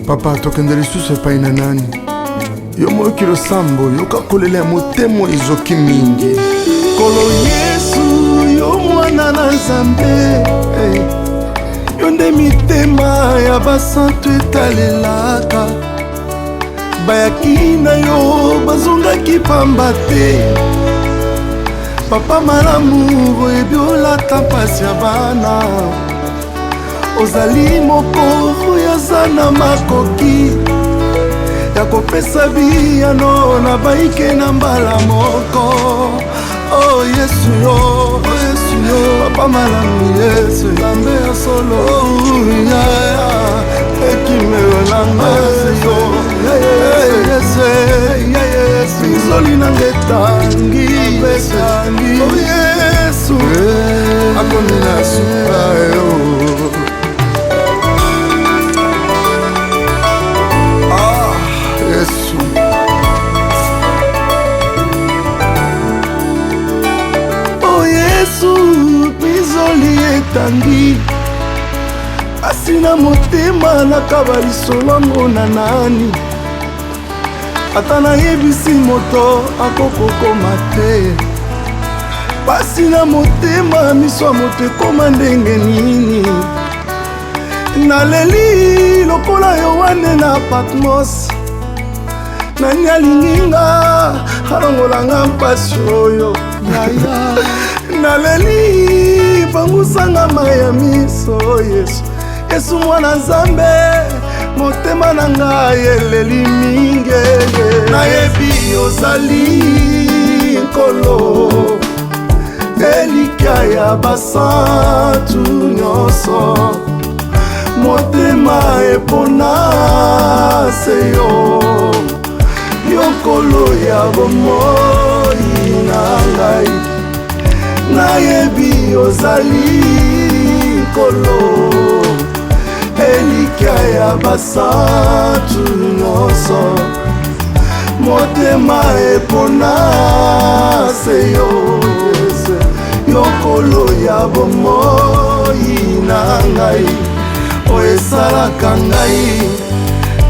Papa tokende lisusu epai na nani? Yo moyoki losambo yoka kolela ya motemo ezoki mingi. Kolo Yesu yo mwana na Nzambe, yo nde mitema ya basantu etalelaka. Bayaki na yo bazongaki pamba te. Papa malamu oyebi olata mpasi ya bana. Ozali moko oyo aza na makoki ya kopesa biyano na baike na mbala moko. Oh Yesu yo, Papa malamu Yesu, Nzambe ya solo, ekimelo na ngayo, Yesu, nzoli na ngetangi, oh Yesu, akomi na suka yo. Bizoli etangi asina motema nakaba lisolongo na nani. Ata nayebisi moto akokokoma te. Pasi na motema miso ya moto ekoma ndenge nini. Naleli lokola Yohane na Patmos. Nani alinginga alongolanga mpasi oyo yaya. Naleli bangusanga maya miso Yesu, Yesu mwana Nzambe, motema na ngai eleli mingi. Nayebi ozali nkolo elika ya basantu nyonso. Motema epona se yo, yo nkolo ya bomoi na ngai. Nayebi ozali nkolo elika ya basantu nyonso. Motema epona se yo, yo nkolo ya bomoi na ngai. Oyo esalaka ngai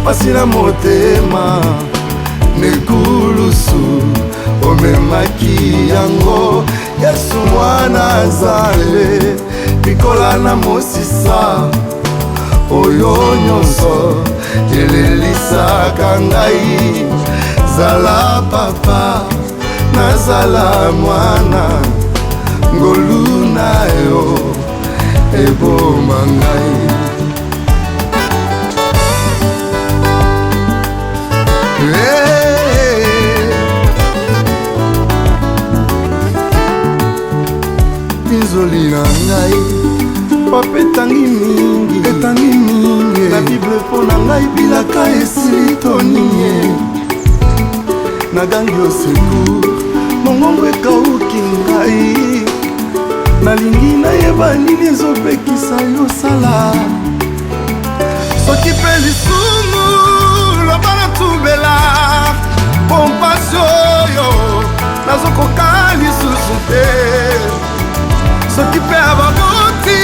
pasi na motema nekulusu omemaki yango. Yesu mwana Nzambe, bikola na mosisa oyo nyonso elelisaka ngai. Zala papa nazala mwana, ngolu na yo eboma ngai. Bizoli na ngai papa etangi mingi na Bible mpo na ngai bilaka esili toninye. Nagangi oseku mongongo ekauki ngai. Nalingi nayeba nini ezopekisa yo sala. Soki mpe lisumu loba natubela pompasi oyo nazokoka lisusu te. Soki mpe ababoti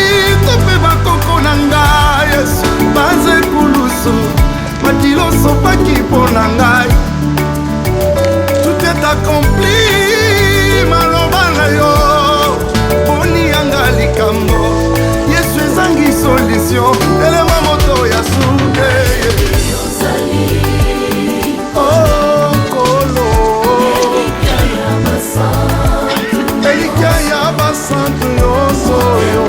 to mpe bakoko na ngai Yesu banze kulusu makiloso paki mpo na ngai. Tout est accompli maloba na yo boni yanga likambo. Yesu ezangi solution elema moto ya sude. Oh kolo elika ya basantu nyonso yo.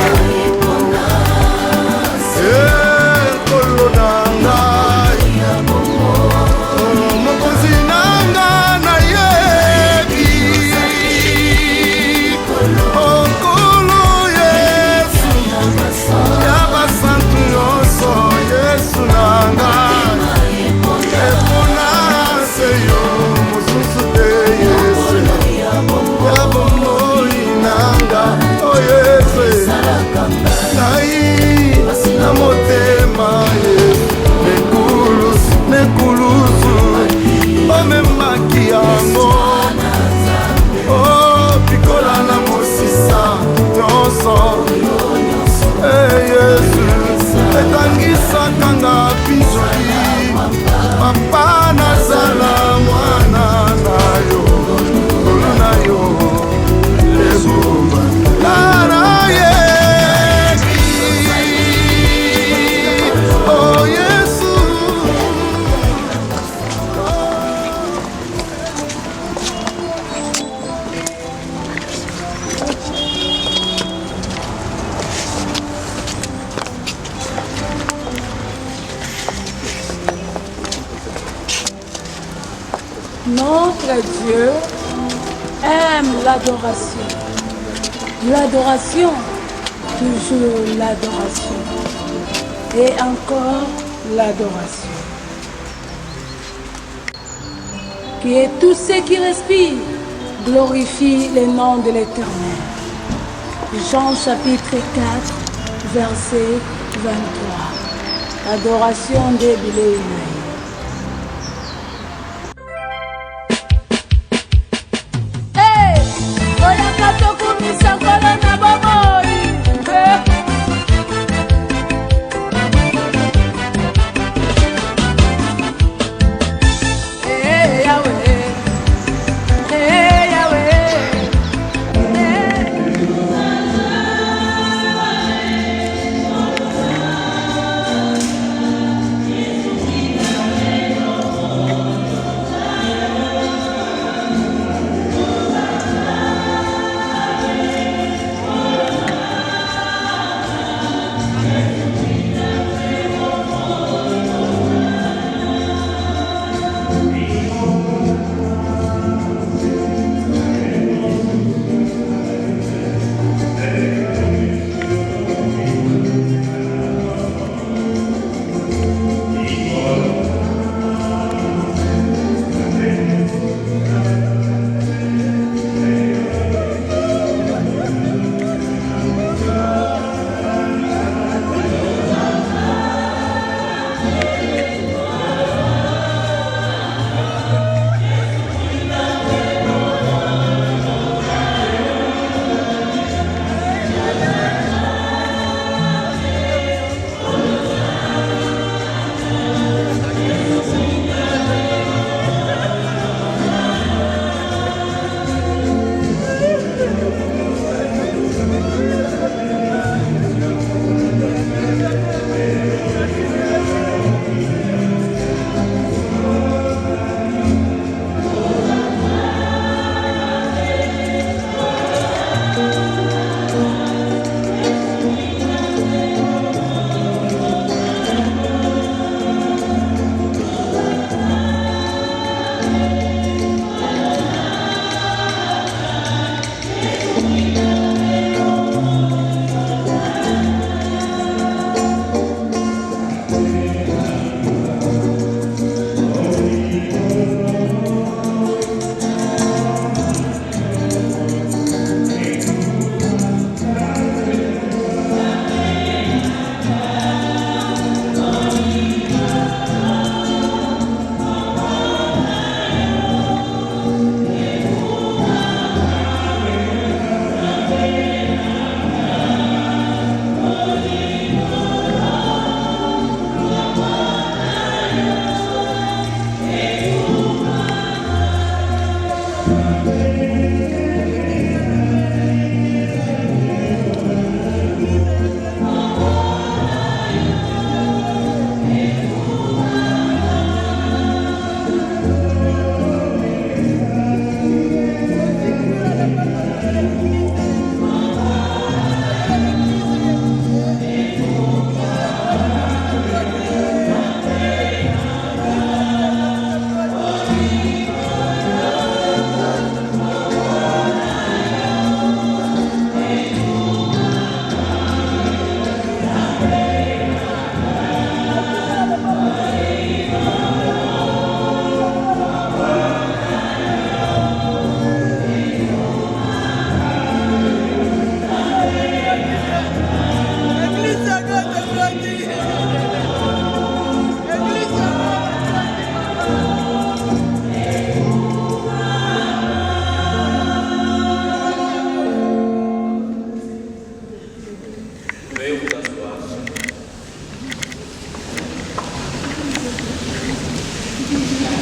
Kolo na ngai mokonzi na ngai nayebi. Oh kolo Yesu ya basantu nyonso. papa nazala mwana na yo ngolu na yo lebumba lara yebi oh Yesu Notre Dieu aime l'adoration. L'adoration, toujours l'adoration. Et encore l'adoration. Qui est tout ce qui respire, glorifie le nom de l'Éternel. Jean chapitre 4, verset 23. Adoration de Biléinaï.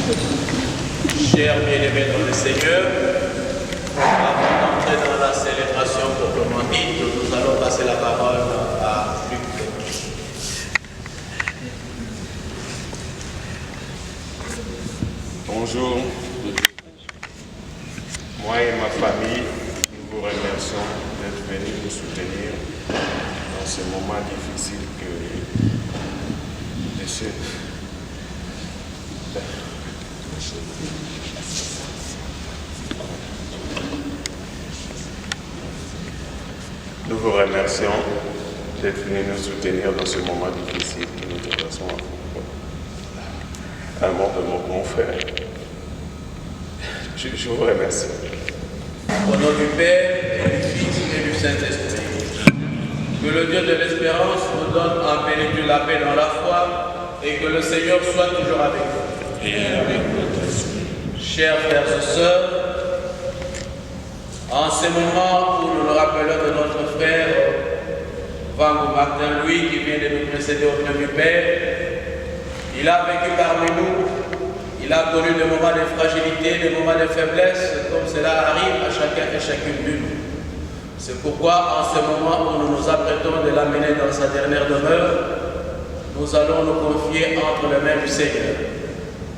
Chers bien-aimés dans le Seigneur, avant d'entrer dans la célébration proprement dite, nous allons passer la parole à Luc. Bonjour. Moi et ma famille, nous vous remercions d'être venus nous soutenir dans ce moment difficile que Nous vous remercions d'être venus nous soutenir dans ce moment difficile que nous traversons. Un mot de mon confrère. Je vous remercie. Au nom du Père, et du Fils et du Saint-Esprit, que le Dieu de l'espérance nous donne en plénitude la paix dans la foi et que le Seigneur soit toujours avec vous. Et avec votre esprit. Chers frères et sœurs, en ce moment où nous nous rappelons de notre frère Vango Martin Louis qui vient de nous précéder auprès du Père, il a vécu parmi nous, il a connu des moments de fragilité, des moments de faiblesse, comme cela arrive à chacun et chacune de nous. C'est pourquoi en ce moment où nous nous apprêtons de l'amener dans sa dernière demeure, nous allons nous confier entre les mains du Seigneur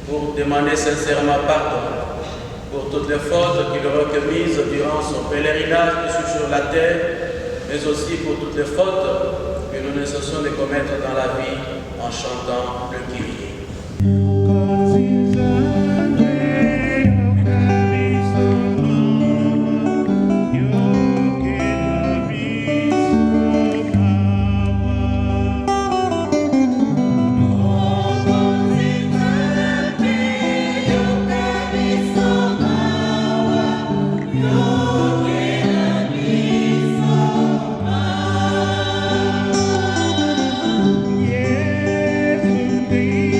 pour demander sincèrement pardon pour toutes les fautes qu'il aura commises durant son pèlerinage ici sur la terre, mais aussi pour toutes les fautes que nous ne cessons de commettre dans la vie en chantant le Kyrie. Yes, indeed.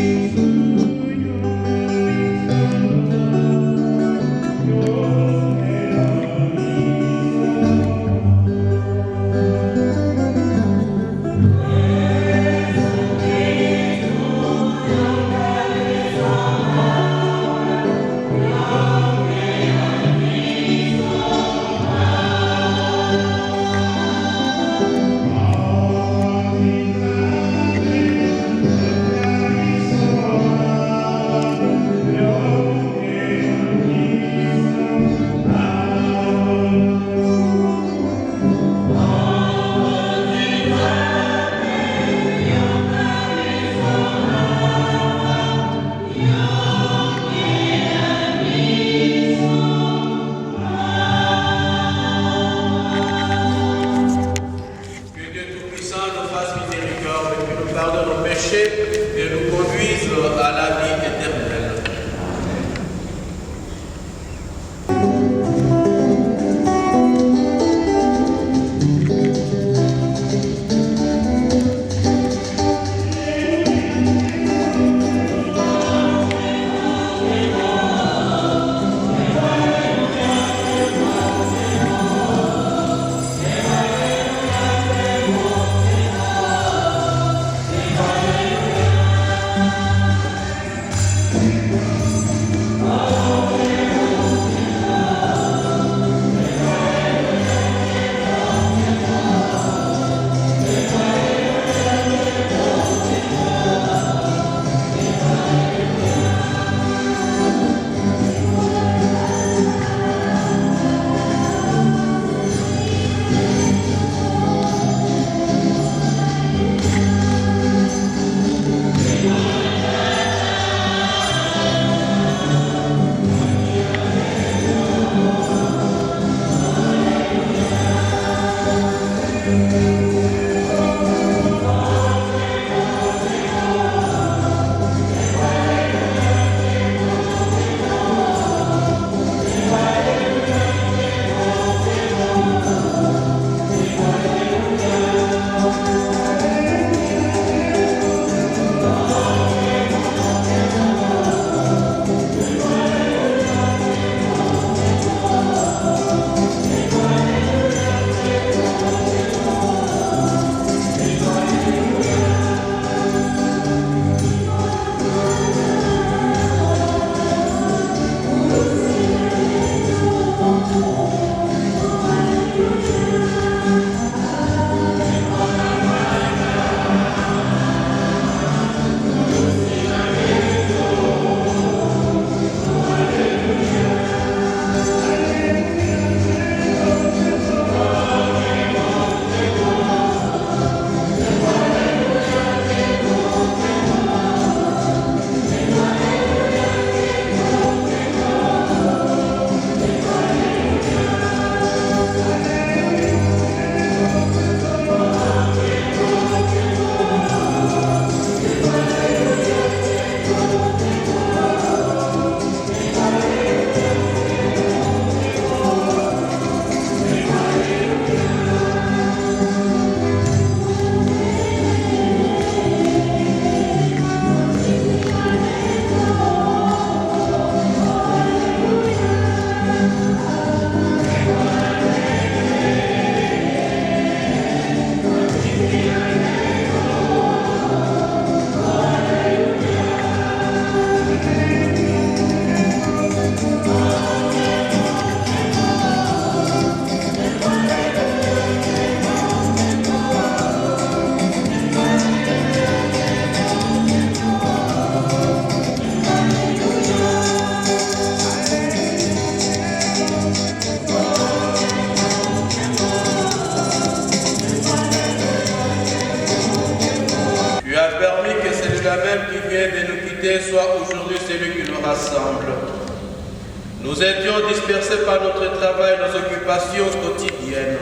Nous étions dispersés par notre travail, nos occupations quotidiennes.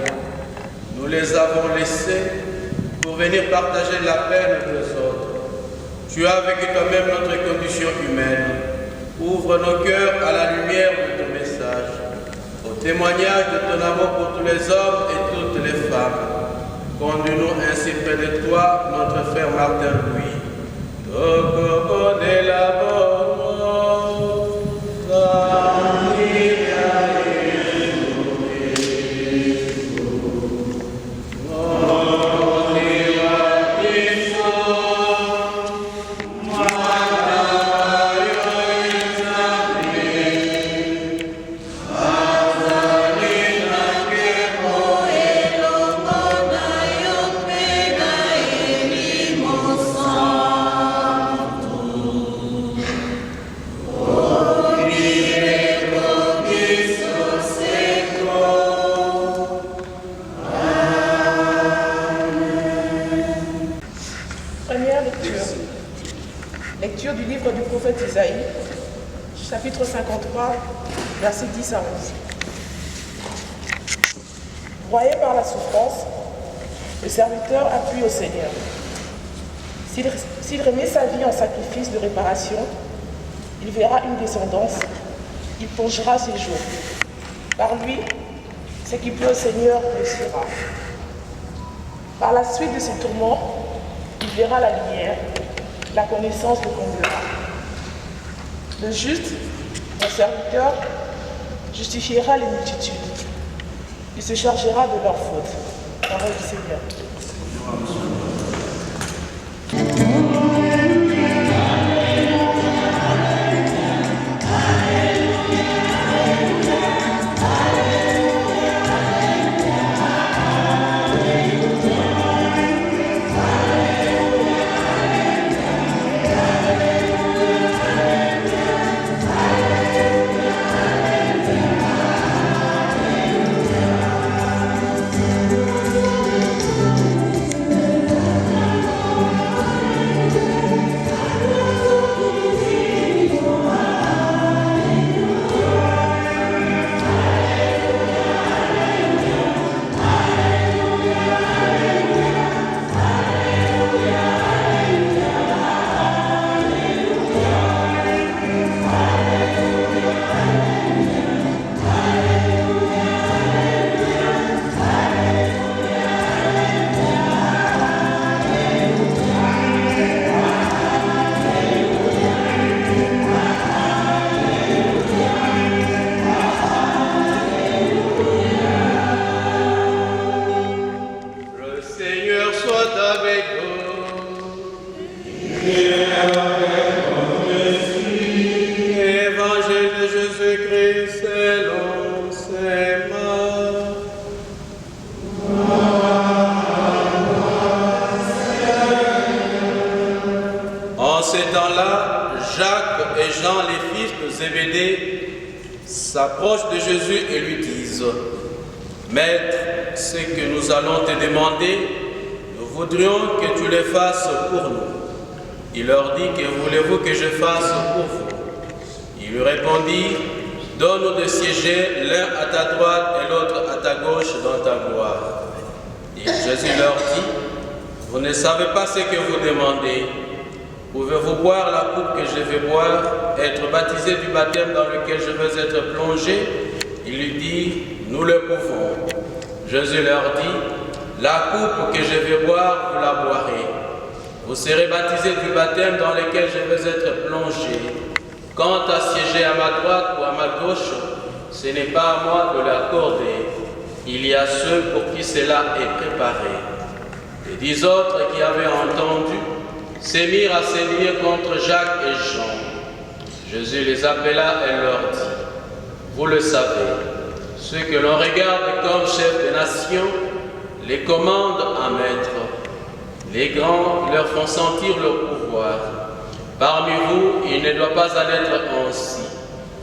Nous les avons laissés pour venir partager la peine des autres. Tu as vécu toi-même notre condition humaine. Ouvre nos cœurs à la lumière de ton message, au témoignage de ton amour pour tous les hommes et toutes les femmes. Conduis-nous ainsi près de toi, notre frère Martin Louis. Toko de la Lecture du livre du prophète Isaïe, chapitre 53, versets 10 à 11. Broyé par la souffrance, le serviteur appuie au Seigneur. S'il remet sa vie en sacrifice de réparation, il verra une descendance, il prolongera ses jours. Par lui, ce qui plaît au Seigneur réussira. Par la suite de ses tourments, il verra la lumière, la connaissance le comblera. Le juste, mon serviteur, justifiera les multitudes. Il se chargera de leurs fautes. Parole du Seigneur. S'approchent de Jésus et lui disent: Maître, ce que nous allons te demander, nous voudrions que tu le fasses pour nous. Il leur dit: Que voulez-vous que je fasse pour vous? Il lui répondit: Donne-nous de siéger l'un à ta droite et l'autre à ta gauche dans ta gloire. Et Jésus leur dit: Vous ne savez pas ce que vous demandez. Pouvez-vous boire la coupe que je vais boire, être baptisé du baptême dans lequel je veux être plongé? Il lui dit: Nous le pouvons. Jésus leur dit: La coupe que je vais boire, vous la boirez. Vous serez baptisés du baptême dans lequel je veux être plongé. Quant à siéger à ma droite ou à ma gauche, ce n'est pas à moi de l'accorder. Il y a ceux pour qui cela est préparé. Les 10 autres qui avaient entendu se mirent à se lier contre Jacques et Jean. Jésus les appela et leur dit: Vous le savez, ceux que l'on regarde comme chefs de nation les commandent à maître. Les grands leur font sentir leur pouvoir. Parmi vous, il ne doit pas en être ainsi.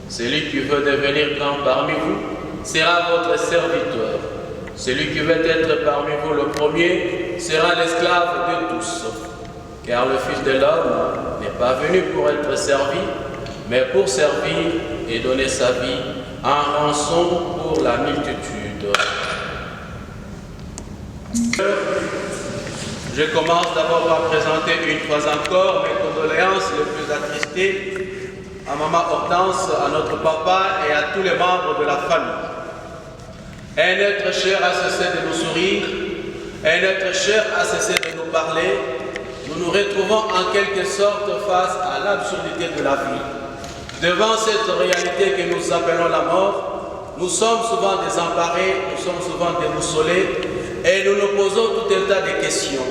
Celui qui veut devenir grand parmi vous sera votre serviteur. Celui qui veut être parmi vous le premier sera l'esclave de tous. Car le Fils de l'homme n'est pas venu pour être servi, mais pour servir et donner sa vie en rançon pour la multitude. Je commence d'abord par présenter une fois encore mes condoléances les plus attristées à Maman Hortense, à notre papa et à tous les membres de la famille. Un être cher a cessé de nous sourire, un être cher a cessé de nous parler. Nous nous retrouvons en quelque sorte face à l'absurdité de la vie. Devant cette réalité que nous appelons la mort, nous sommes souvent désemparés, nous sommes souvent déboussolés et nous nous posons tout un tas de questions.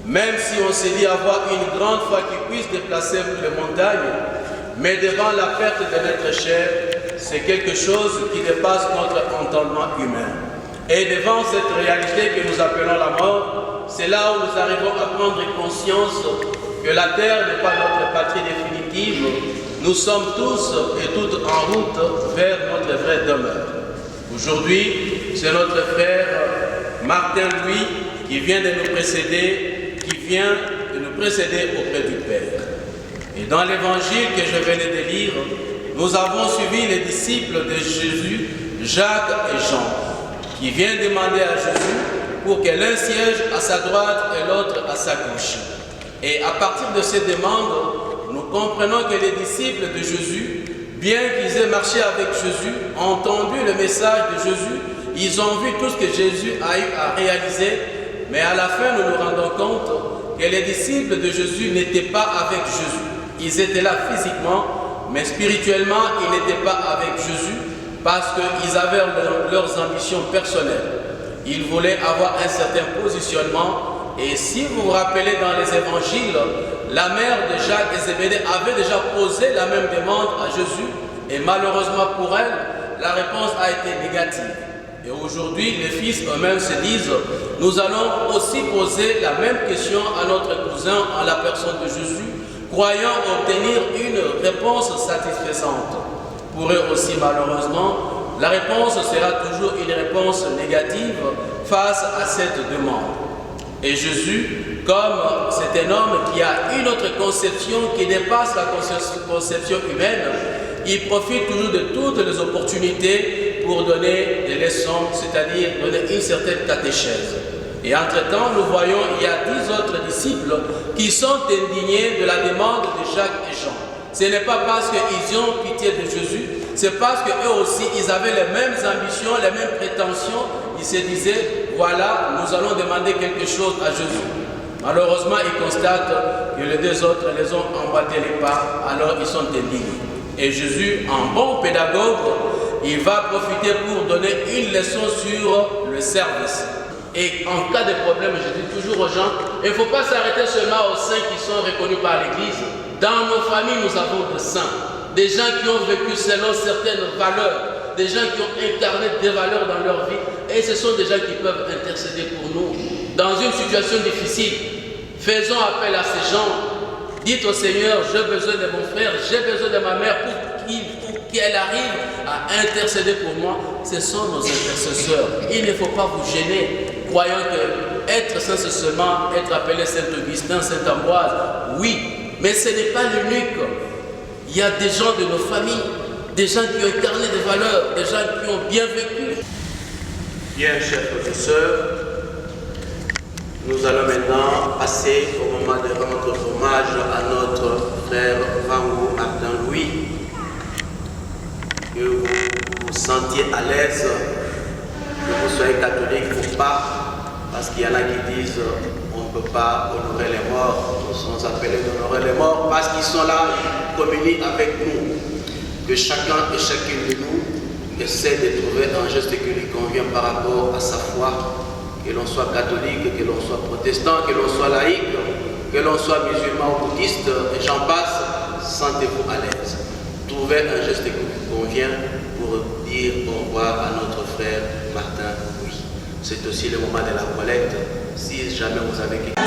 Même si on se dit avoir une grande foi qui puisse déplacer les montagnes, mais devant la perte de notre chair, c'est quelque chose qui dépasse notre entendement humain. Et devant cette réalité que nous appelons la mort, c'est là où nous arrivons à prendre conscience que la terre n'est pas notre patrie définitive. Nous sommes tous et toutes en route vers notre vraie demeure. Aujourd'hui, c'est notre frère Martin Louis qui vient de nous précéder, auprès du Père. Et dans l'évangile que je venais de lire, nous avons suivi les disciples de Jésus, Jacques et Jean, qui viennent demander à Jésus pour que l'un siège à sa droite et l'autre à sa gauche. Et à partir de ces demandes, nous comprenons que les disciples de Jésus, bien qu'ils aient marché avec Jésus, ont entendu le message de Jésus, ils ont vu tout ce que Jésus a eu à réaliser, mais à la fin, nous nous rendons compte que les disciples de Jésus n'étaient pas avec Jésus. Ils étaient là physiquement, mais spirituellement, ils n'étaient pas avec Jésus parce qu'ils avaient leurs ambitions personnelles. Ils voulaient avoir un certain positionnement. Et si vous vous rappelez dans les évangiles, la mère de Jacques et Zébédée avait déjà posé la même demande à Jésus. Et malheureusement pour elle, la réponse a été négative. Et aujourd'hui, les fils eux-mêmes se disent, nous allons aussi poser la même question à notre cousin en la personne de Jésus, croyant obtenir une réponse satisfaisante. Pour eux aussi, malheureusement, la réponse sera toujours une réponse négative face à cette demande. Et Jésus, comme c'est un homme qui a une autre conception qui dépasse la conception humaine, il profite toujours de toutes les opportunités pour donner des leçons, c'est-à-dire donner une certaine catéchèse. Et entre-temps, nous voyons, il y a 10 autres disciples qui sont indignés de la demande de Jacques et Jean. Ce n'est pas parce qu'ils ont pitié de Jésus, c'est parce qu'eux aussi, ils avaient les mêmes ambitions, les mêmes prétentions. Ils se disaient, voilà, nous allons demander quelque chose à Jésus. Malheureusement, ils constatent que les deux autres les ont emboîté les pas, alors ils sont indignés. Et Jésus, en bon pédagogue, il va profiter pour donner une leçon sur le service. Et en cas de problème, je dis toujours aux gens, il ne faut pas s'arrêter seulement aux saints qui sont reconnus par l'Église. Dans nos familles, nous avons des saints, des gens qui ont vécu selon certaines valeurs, des gens qui ont incarné des valeurs dans leur vie. Et ce sont des gens qui peuvent intercéder pour nous. Dans une situation difficile, faisons appel à ces gens. Dites au Seigneur, j'ai besoin de mon frère, j'ai besoin de ma mère pour qu'elle arrive à intercéder pour moi. Ce sont nos intercesseurs. Il ne faut pas vous gêner, croyant que être saint, c'est seulement être appelé Saint-Augustin, Saint-Ambroise. Oui, mais ce n'est pas l'unique. Il y a des gens de nos familles, des gens qui ont incarné des valeurs, des gens qui ont bien vécu. Bien, chers frères et sœurs, nous allons maintenant passer au moment de rendre hommage à notre frère Vango Martin Louis. Que vous vous sentiez à l'aise, que vous soyez catholique ou pas, parce qu'il y en a qui disent on ne peut pas honorer les morts, nous sommes appelés d'honorer les morts parce qu'ils sont là, ils communient avec nous. Que chacun et chacune de nous essaie de trouver un geste qui lui convient par rapport à sa foi, que l'on soit catholique, que l'on soit protestant, que l'on soit laïque, que l'on soit musulman ou bouddhiste, et j'en passe, sentez-vous à l'aise. Trouvez un geste qui vous convient pour dire au revoir à notre frère Martin Louis. C'est aussi le moment de la collecte, si jamais vous avez quelque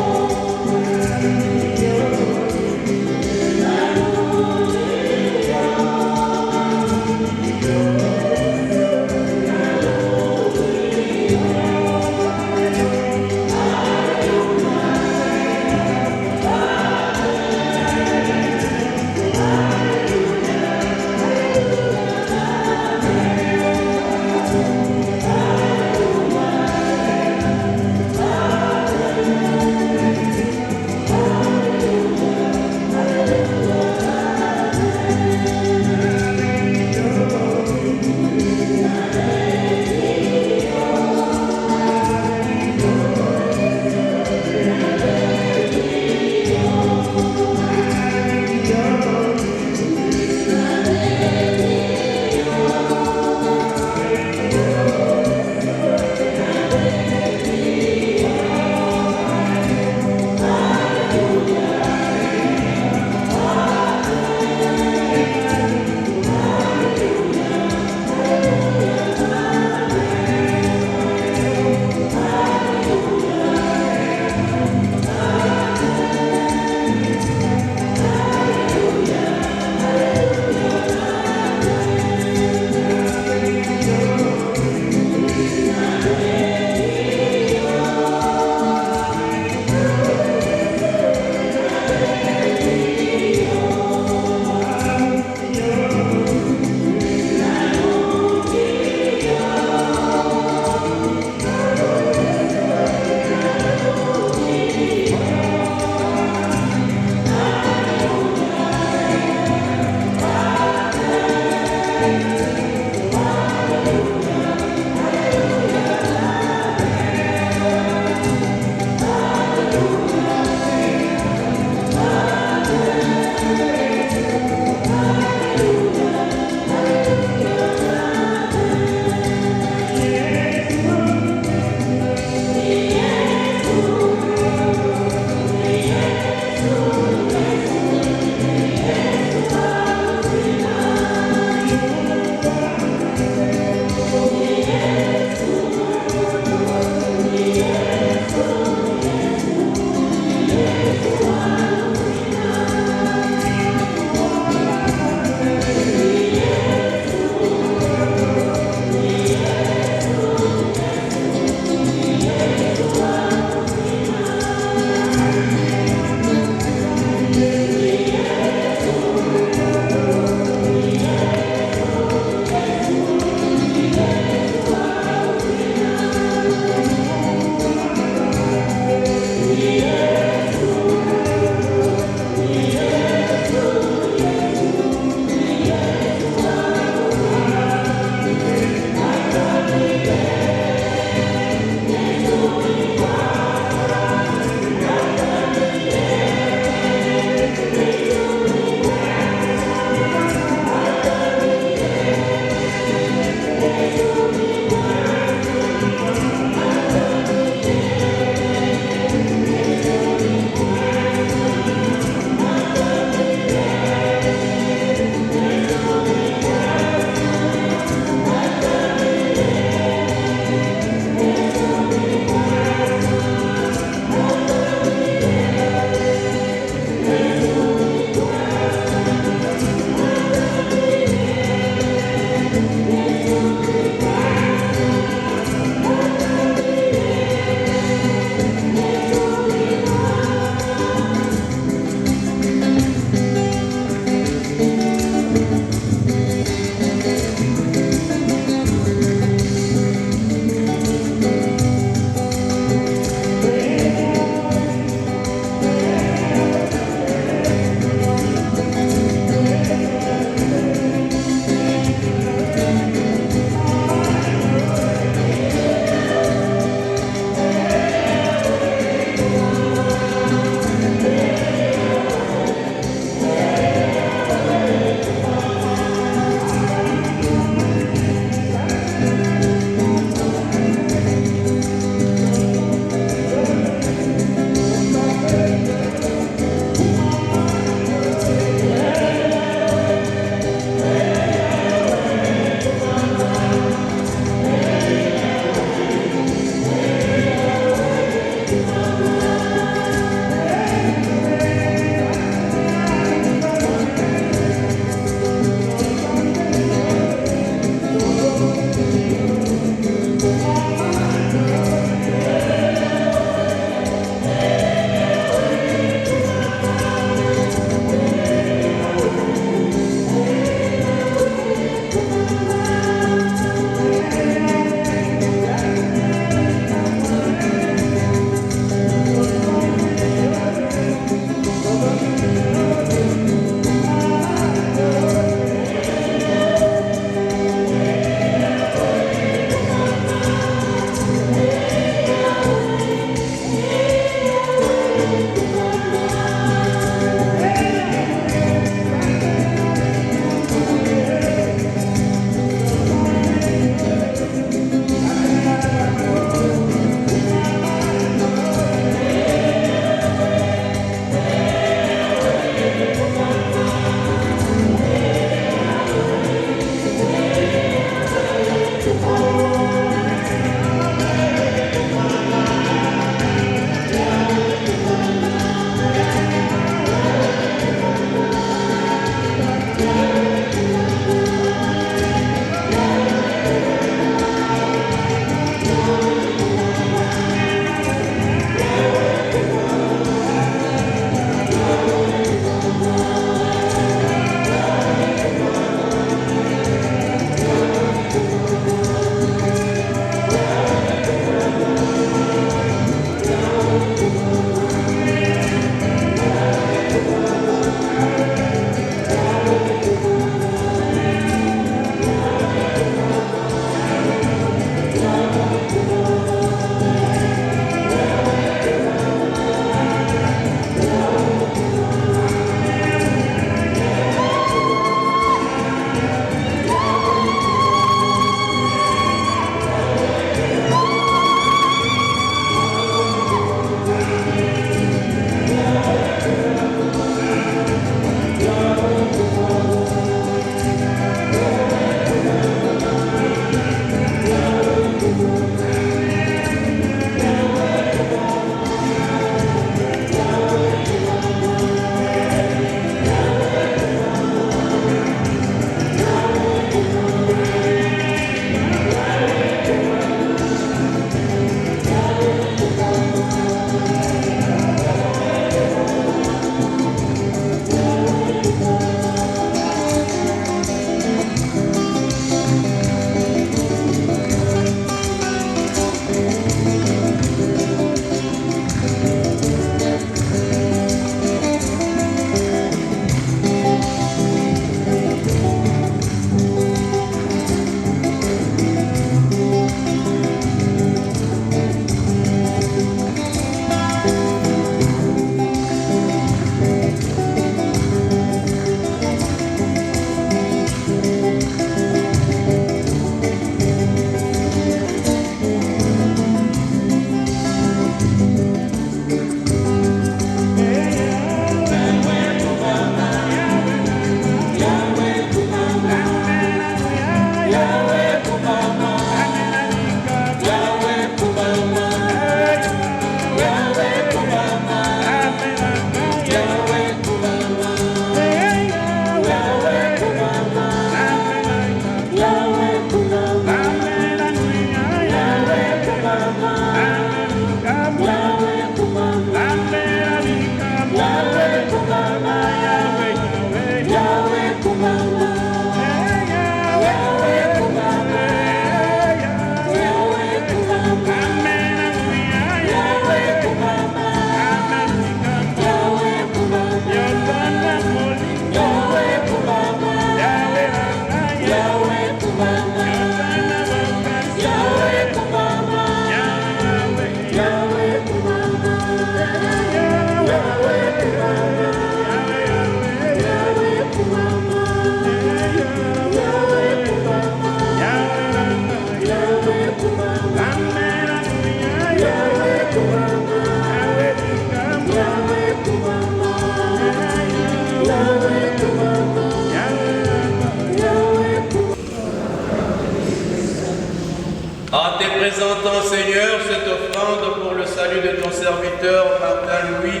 En te présentant, Seigneur, cette offrande pour le salut de ton serviteur Martin Louis,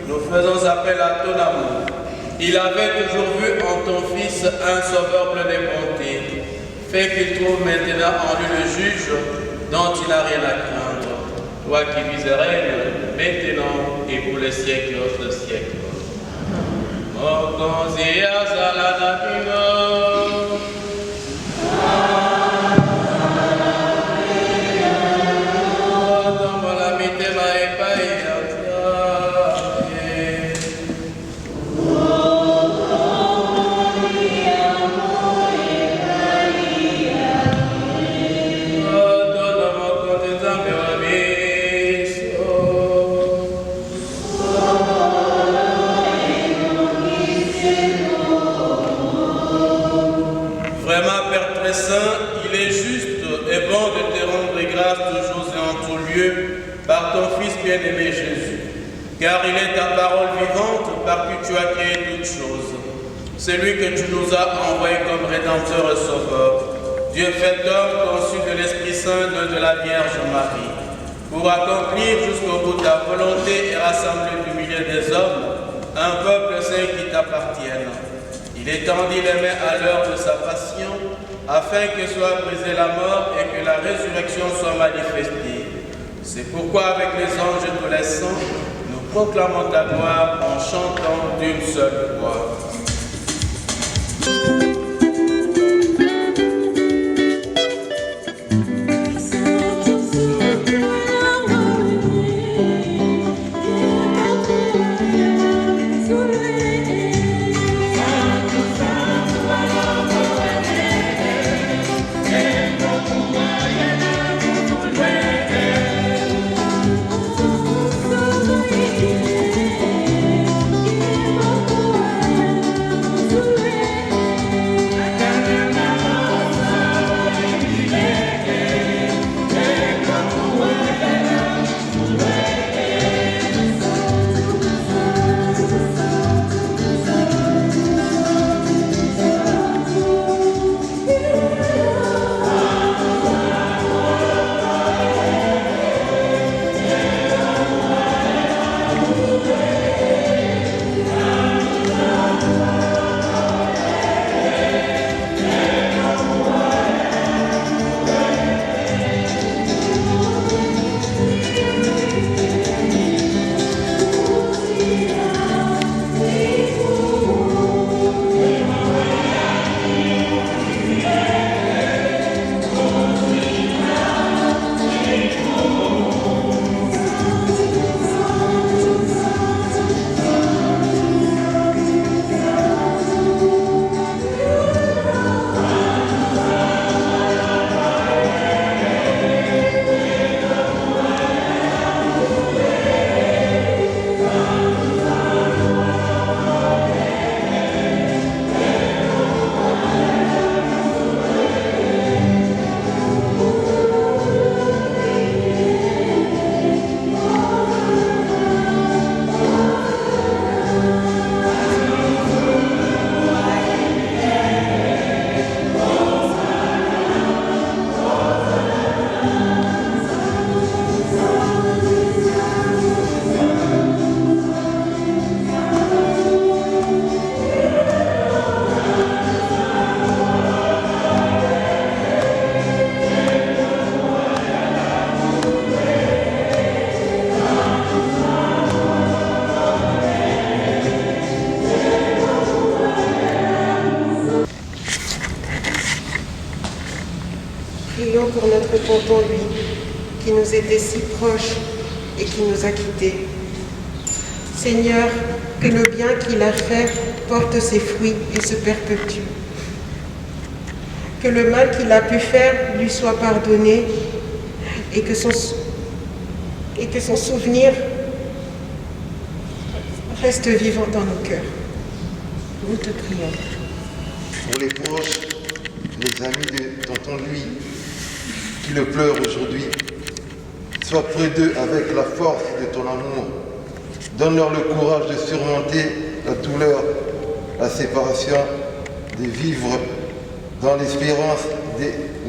nous faisons appel à ton amour. Il avait toujours vu en ton Fils un sauveur plein de bonté. Fais qu'il trouve maintenant en lui le juge dont il n'a rien à craindre. Toi qui vis et règnes maintenant et pour les siècles des siècles. Il est juste et bon de te rendre grâce toujours et en tout lieu par ton Fils bien-aimé Jésus, car il est ta parole vivante par qui tu as créé toutes choses. C'est lui que tu nous as envoyé comme Rédempteur et Sauveur, Dieu fait homme conçu de l'Esprit Saint de la Vierge Marie, pour accomplir jusqu'au bout ta volonté et rassembler du milieu des hommes un peuple saint qui t'appartienne. Il étendit les mains à l'heure de sa passion, afin que soit brisée la mort et que la résurrection soit manifestée. C'est pourquoi avec les anges et tous les saints, nous proclamons ta gloire en chantant d'une seule voix. pour notre tonton lui, qui nous était si proche et qui nous a quittés. Seigneur, que le bien qu'il a fait porte ses fruits et se perpétue. Que le mal qu'il a pu faire lui soit pardonné et que son souvenir reste vivant dans nos cœurs. Nous te prions. Pour les proches, les amis de tonton Louis, qui le pleurent aujourd'hui, sois près d'eux avec la force de ton amour. Donne-leur le courage de surmonter la douleur, la séparation, de vivre dans l'espérance de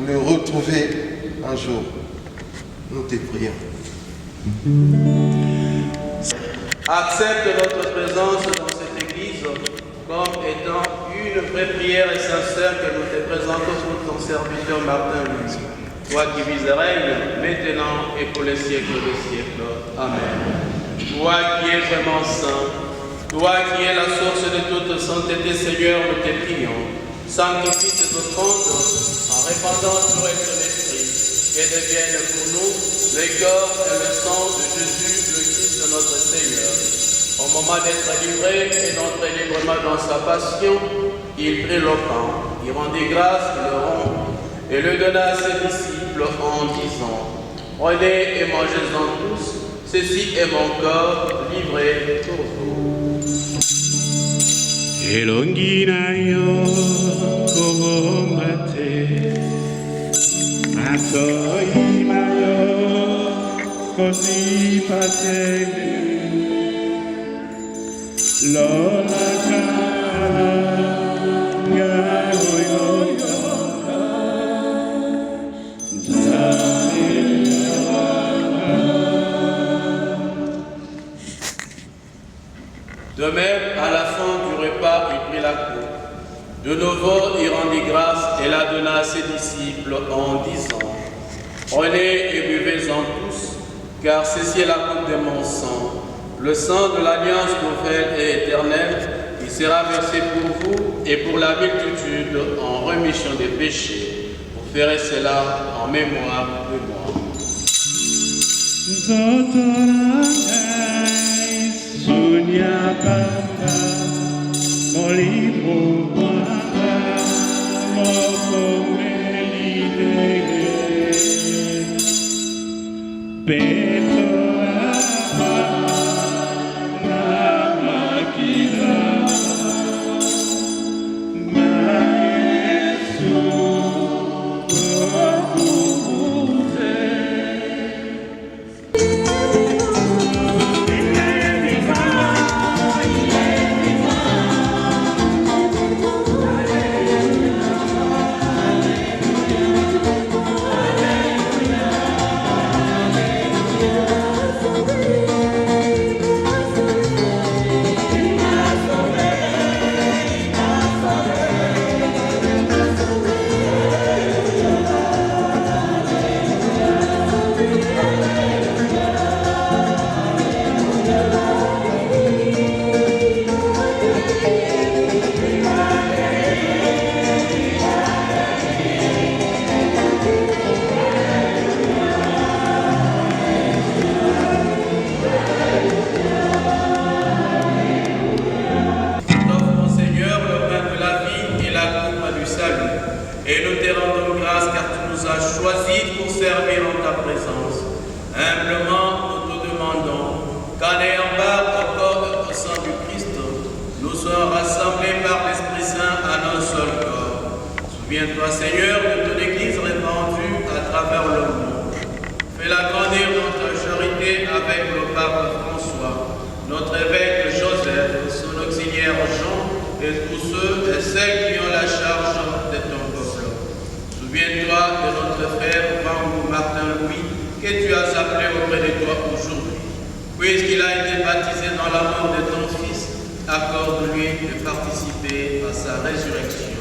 le retrouver un jour. Nous te prions. Accepte notre présence dans cette église comme étant une vraie prière et sincère que nous te présentons pour ton serviteur Martin Louis. Toi qui vis et règnes maintenant et pour les siècles des siècles. Amen. Toi qui es vraiment saint, toi qui es la source de toute sainteté, Seigneur, nous te prions. Sanctifie tes offrandes en répandant sur elles ton esprit, et devienne pour nous le corps et le sang de Jésus, le Christ de notre Seigneur. Au moment d'être livré et d'entrer librement dans sa passion, il prit le pain, il rendit grâce, il le rompt et le donna à ses disciples en disant: prenez et mangez-en tous, ceci est mon corps livré pour vous. Elonginayo komate atoimayo kosipate lola De même, à la fin du repas, il prit la coupe. De nouveau, il rendit grâce et la donna à ses disciples en disant: prenez et buvez-en tous, car ceci est la coupe de mon sang, le sang de l'alliance nouvelle et éternelle, qui sera versé pour vous et pour la multitude en rémission des péchés. Vous ferez cela en mémoire de moi. Sunya Baba, Molipo Baba, Moko Melide, Peto Abba, Namakida, Maesu, Kokuse. Et nous te rendons grâce car tu nous as choisis pour servir en ta présence. Humblement, nous te demandons qu'en ayant part au corps et au sang du Christ, nous soyons rassemblés par l'Esprit Saint en un seul corps. Souviens-toi, Seigneur, de ton Église répandue à travers le monde. Fais-la grandir dans ta charité avec le pape François, notre évêque Joseph, son auxiliaire Jean, et tous ceux et celles qui ont la charge de ton peuple. Souviens-toi de notre frère Martin Louis, que tu as appelé auprès de toi aujourd'hui. Puisqu'il a été baptisé dans la mort de ton Fils, accorde-lui de participer à sa résurrection.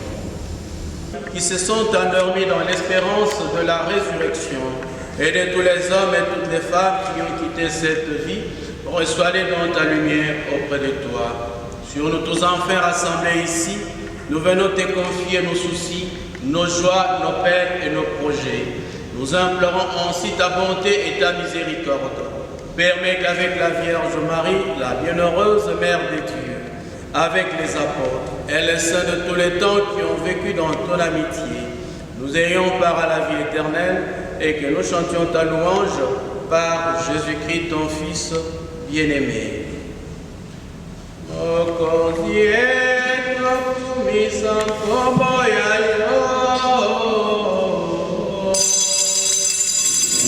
Qui se sont endormis dans l'espérance de la résurrection, et de tous les hommes et toutes les femmes qui ont quitté cette vie, reçois-les dans ta lumière auprès de toi. Sur nous tous enfants rassemblés ici, nous venons te confier nos soucis, nos joies, nos peines et nos projets. Nous implorons ainsi ta bonté et ta miséricorde. Permets qu'avec la Vierge Marie, la bienheureuse Mère de Dieu, avec les apôtres et les saints de tous les temps qui ont vécu dans ton amitié, nous ayons part à la vie éternelle et que nous chantions ta louange par Jésus-Christ, ton Fils bien-aimé.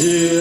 Yeah.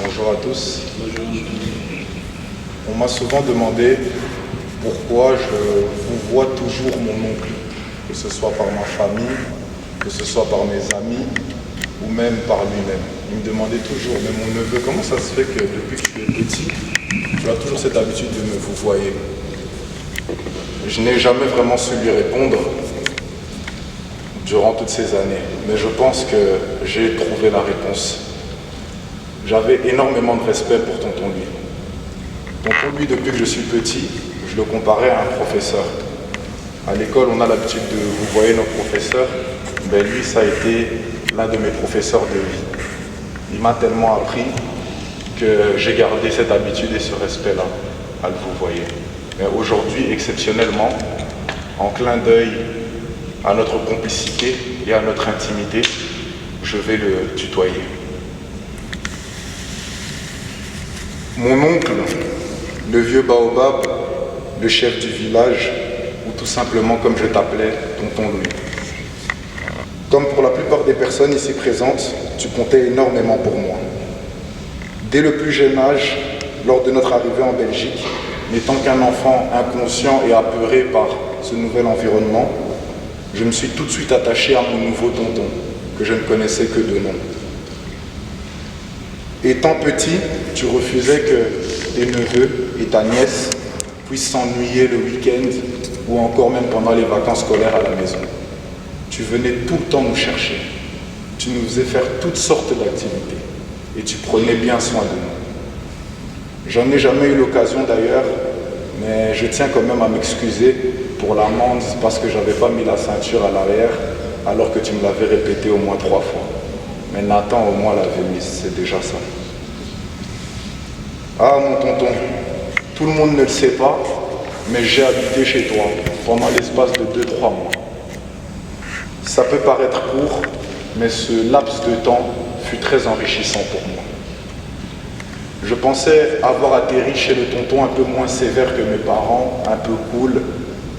Bonjour à tous. On m'a souvent demandé pourquoi je vous vois toujours mon oncle, que ce soit par ma famille, que ce soit par mes amis ou même par lui-même. Il me demandait toujours, mais mon neveu, comment ça se fait que depuis que tu es petit, tu as toujours cette habitude de me vous voyer? Je n'ai jamais vraiment su lui répondre durant toutes ces années, mais je pense que j'ai trouvé la réponse. J'avais énormément de respect pour tonton Louis. Tonton Louis, depuis que je suis petit, je le comparais à un professeur. À l'école, on a l'habitude de vous voyez nos professeurs. Ben lui, ça a été l'un de mes professeurs de vie. Il m'a tellement appris que j'ai gardé cette habitude et ce respect-là à le vous voyez. Mais aujourd'hui, exceptionnellement, en clin d'œil à notre complicité et à notre intimité, je vais le tutoyer. Mon oncle, le vieux baobab, le chef du village, ou tout simplement comme je t'appelais, tonton Louis. Comme pour la plupart des personnes ici présentes, tu comptais énormément pour moi. Dès le plus jeune âge, lors de notre arrivée en Belgique, n'étant qu'un enfant inconscient et apeuré par ce nouvel environnement, je me suis tout de suite attaché à mon nouveau tonton, que je ne connaissais que de nom. Étant petit, tu refusais que tes neveux et ta nièce puissent s'ennuyer le week-end ou encore même pendant les vacances scolaires à la maison. Tu venais tout le temps nous chercher. Tu nous faisais faire toutes sortes d'activités et tu prenais bien soin de nous. J'en ai jamais eu l'occasion d'ailleurs, mais je tiens quand même à m'excuser pour l'amende parce que j'avais pas mis la ceinture à l'arrière alors que tu me l'avais répété au moins 3 fois. Mais Nathan au moins l'avait mise, c'est déjà ça. Ah mon tonton, tout le monde ne le sait pas, mais j'ai habité chez toi pendant l'espace de 2-3 mois. Ça peut paraître court, mais ce laps de temps fut très enrichissant pour moi. Je pensais avoir atterri chez le tonton un peu moins sévère que mes parents, un peu cool,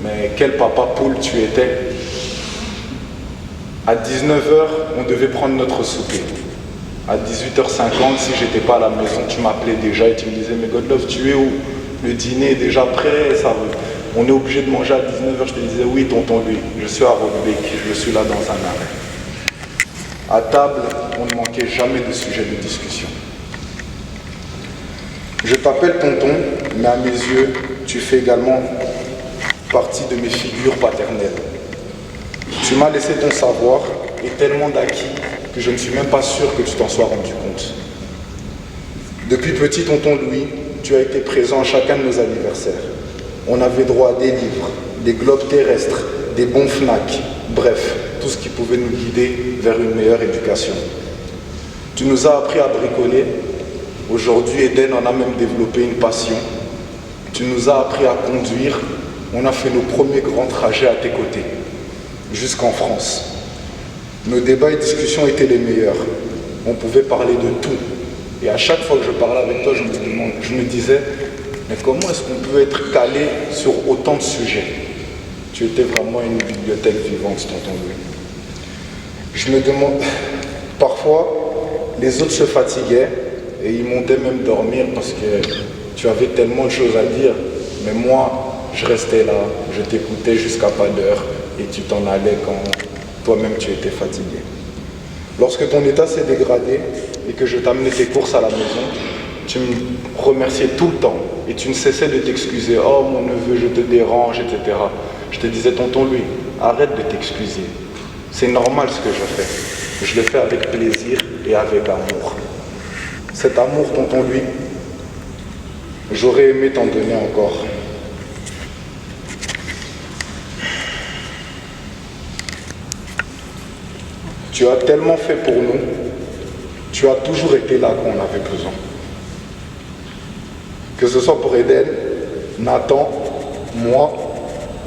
mais quel papa poule tu étais. À 19h, on devait prendre notre souper. À 18h50, si j'étais pas à la maison, tu m'appelais déjà et tu me disais « Mais Godlove, tu es où? Le dîner est déjà prêt, on est obligé de manger à 19h. » Je te disais « Oui, tonton Louis, je suis à Rodbeck, je suis là dans un arrêt. » À table, on ne manquait jamais de sujet de discussion. Je t'appelle tonton, mais à mes yeux, tu fais également partie de mes figures paternelles. Tu m'as laissé ton savoir et tellement d'acquis que je ne suis même pas sûr que tu t'en sois rendu compte. Depuis petit, tonton Louis, tu as été présent à chacun de nos anniversaires. On avait droit à des livres, des globes terrestres, des bons Fnac, bref, tout ce qui pouvait nous guider vers une meilleure éducation. Tu nous as appris à bricoler. Aujourd'hui, Eden en a même développé une passion. Tu nous as appris à conduire. On a fait nos premiers grands trajets à tes côtés, jusqu'en France. Nos débats et discussions étaient les meilleurs. On pouvait parler de tout. Et à chaque fois que je parlais avec toi, je me disais, mais comment est-ce qu'on peut être calé sur autant de sujets? Tu étais vraiment une bibliothèque vivante, tonton Louis. Je me demande, parfois, les autres se fatiguaient et ils montaient même dormir parce que tu avais tellement de choses à dire. Mais moi, je restais là, je t'écoutais jusqu'à pas d'heure et tu t'en allais quand toi-même tu étais fatigué. Lorsque ton état s'est dégradé et que je t'amenais tes courses à la maison, tu me remerciais tout le temps et tu ne cessais de t'excuser. Oh mon neveu, je te dérange, etc. Je te disais, tonton Louis, arrête de t'excuser. C'est normal ce que je fais. Je le fais avec plaisir et avec amour. Cet amour, tonton Louis, j'aurais aimé t'en donner encore. Tu as tellement fait pour nous, tu as toujours été là quand on avait besoin. Que ce soit pour Eden, Nathan, moi,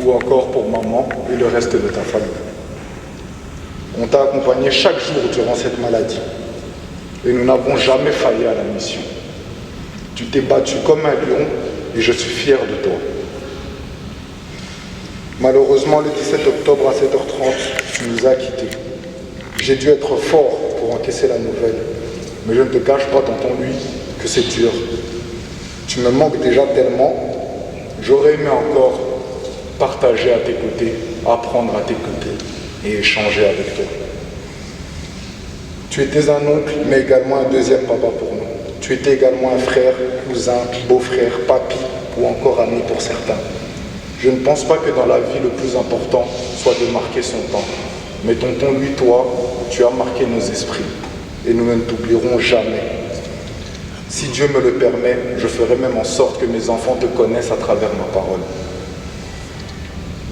ou encore pour maman et le reste de ta famille. On t'a accompagné chaque jour durant cette maladie et nous n'avons jamais failli à la mission. Tu t'es battu comme un lion et je suis fier de toi. Malheureusement, le 17 octobre à 7h30, tu nous as quittés. J'ai dû être fort pour encaisser la nouvelle, mais je ne te cache pas, tonton Louis, que c'est dur. Tu me manques déjà tellement, j'aurais aimé encore partager à tes côtés, apprendre à tes côtés et échanger avec toi. Tu étais un oncle, mais également un deuxième papa pour nous. Tu étais également un frère, cousin, beau-frère, papy ou encore ami pour certains. Je ne pense pas que dans la vie, le plus important soit de marquer son temps. Mais tonton Louis, toi, tu as marqué nos esprits et nous ne t'oublierons jamais. Si Dieu me le permet, je ferai même en sorte que mes enfants te connaissent à travers ma parole.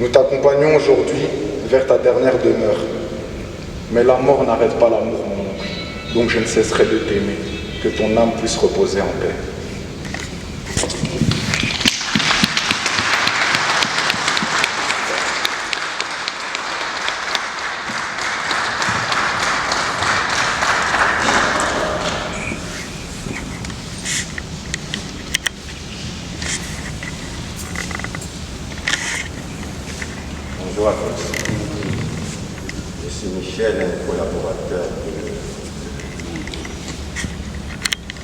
Nous t'accompagnons aujourd'hui vers ta dernière demeure. Mais la mort n'arrête pas l'amour, mon oncle. Donc je ne cesserai de t'aimer. Que ton âme puisse reposer en paix. Bonjour à tous. Je suis Michel, un collaborateur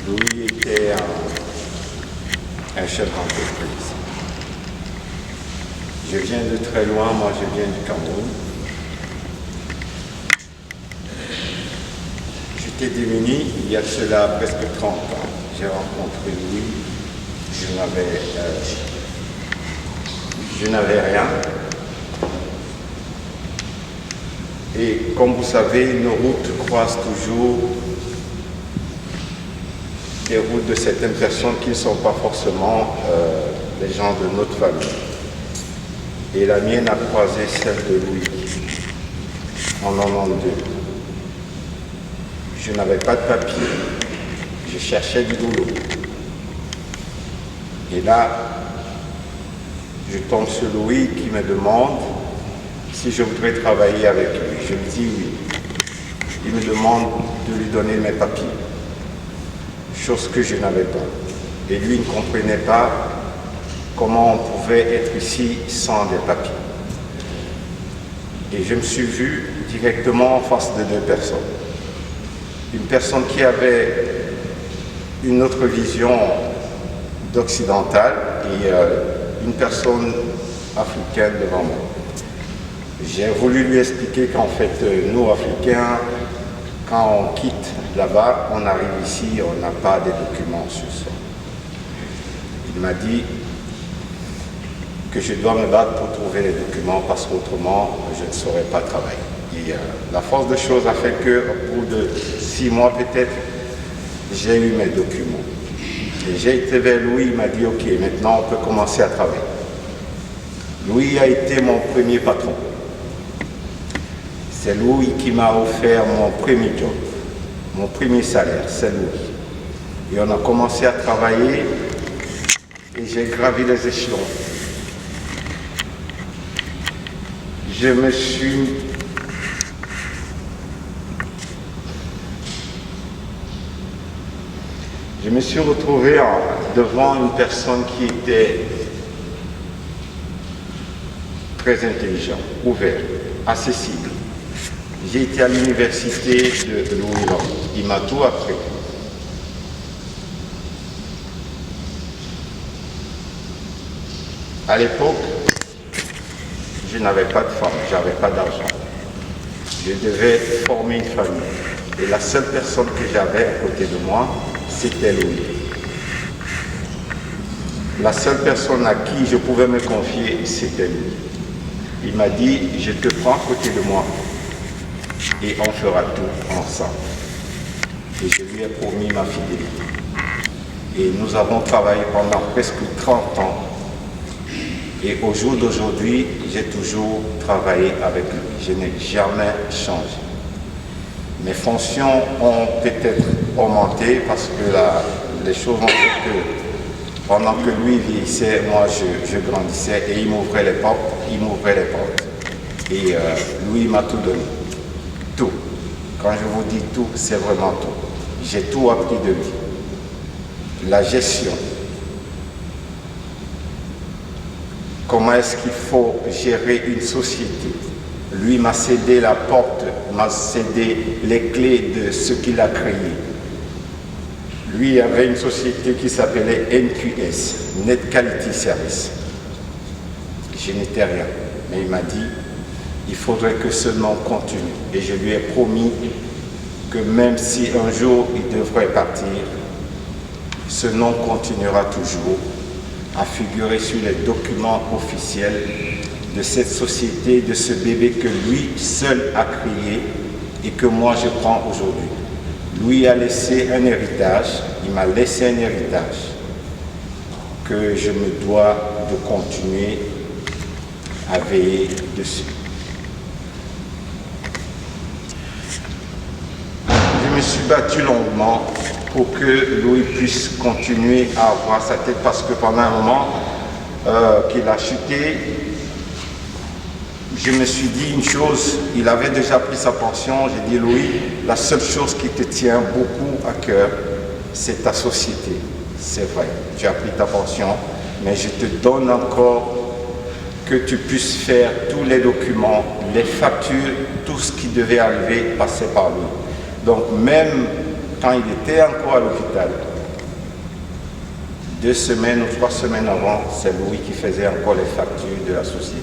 de Louis était un chef d'entreprise. Je viens de très loin, moi je viens du Cameroun. J'étais démuni il y a de cela presque 30 ans. J'ai rencontré Louis, je n'avais rien. Et comme vous savez, nos routes croisent toujours des routes de certaines personnes qui ne sont pas forcément les gens de notre famille. Et la mienne a croisé celle de Louis en 92. Je n'avais pas de papier, je cherchais du boulot. Et là, je tombe sur Louis qui me demande si je voudrais travailler avec lui. Je lui dis oui. Il me demande de lui donner mes papiers, chose que je n'avais pas. Et lui ne comprenait pas comment on pouvait être ici sans des papiers. Et je me suis vu directement en face de deux personnes. Une personne qui avait une autre vision d'occidental et une personne africaine devant moi. J'ai voulu lui expliquer qu'en fait, nous, Africains, quand on quitte là-bas, on arrive ici, on n'a pas de documents sur ça. Il m'a dit que je dois me battre pour trouver les documents parce qu'autrement, je ne saurais pas travailler. Et la force des choses a fait qu'au bout de 6 mois peut-être, j'ai eu mes documents. Et j'ai été vers Louis, il m'a dit ok, maintenant on peut commencer à travailler. Louis a été mon premier patron. C'est Louis qui m'a offert mon premier job, mon premier salaire, c'est Louis. Et on a commencé à travailler et j'ai gravi les échelons. Je me suis retrouvé devant une personne qui était très intelligent, ouvert, accessible. J'ai été à l'université de Louis-Lang. Il m'a tout appris. À l'époque, je n'avais pas de femme, je n'avais pas d'argent. Je devais former une famille. Et la seule personne que j'avais à côté de moi, c'était Louis. La seule personne à qui je pouvais me confier, c'était lui. Il m'a dit, je te prends à côté de moi et on fera tout ensemble. Et je lui ai promis ma fidélité. Et nous avons travaillé pendant presque 30 ans. Et au jour d'aujourd'hui, j'ai toujours travaillé avec lui. Je n'ai jamais changé. Mes fonctions ont peut-être augmenté parce que les choses ont fait que pendant que lui vieillissait, moi je grandissais et il m'ouvrait les portes, Et lui m'a tout donné. Tout. Quand je vous dis tout, c'est vraiment tout. J'ai tout appris de lui. La gestion. Comment est-ce qu'il faut gérer une société? Lui m'a cédé la porte, m'a cédé les clés de ce qu'il a créé. Lui avait une société qui s'appelait NQS, Net Quality Service. Je n'étais rien, mais il m'a dit, il faudrait que ce nom continue. Et je lui ai promis que même si un jour il devrait partir, ce nom continuera toujours à figurer sur les documents officiels de cette société, de ce bébé que lui seul a créé et que moi je prends aujourd'hui. Lui a laissé un héritage, il m'a laissé un héritage que je me dois de continuer à veiller dessus. Je me suis battu longuement pour que Louis puisse continuer à avoir sa tête parce que pendant un moment qu'il a chuté, je me suis dit une chose, il avait déjà pris sa pension, j'ai dit Louis, la seule chose qui te tient beaucoup à cœur, c'est ta société. C'est vrai, tu as pris ta pension, mais je te donne encore que tu puisses faire tous les documents, les factures, tout ce qui devait arriver, passer par lui. Donc même quand il était encore à l'hôpital, 2 semaines ou 3 semaines avant, c'est Louis qui faisait encore les factures de la société.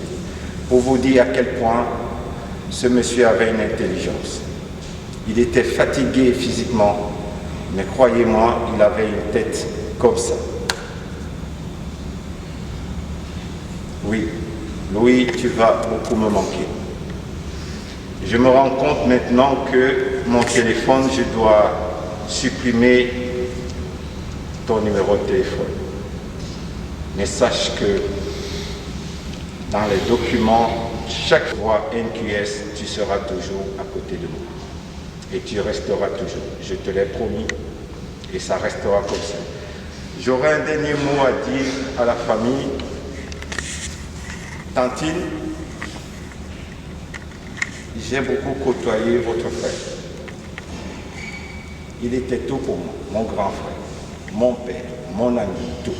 Pour vous dire à quel point ce monsieur avait une intelligence. Il était fatigué physiquement, mais croyez-moi, il avait une tête comme ça. Oui, Louis, tu vas beaucoup me manquer. Je me rends compte maintenant que mon téléphone, je dois supprimer ton numéro de téléphone. Mais sache que dans les documents, chaque fois NQS, tu seras toujours à côté de moi. Et tu resteras toujours. Je te l'ai promis et ça restera comme ça. J'aurai un dernier mot à dire à la famille. Tantine, j'ai beaucoup côtoyé votre frère. Il était tout pour moi, mon grand frère, mon père, mon ami, tout.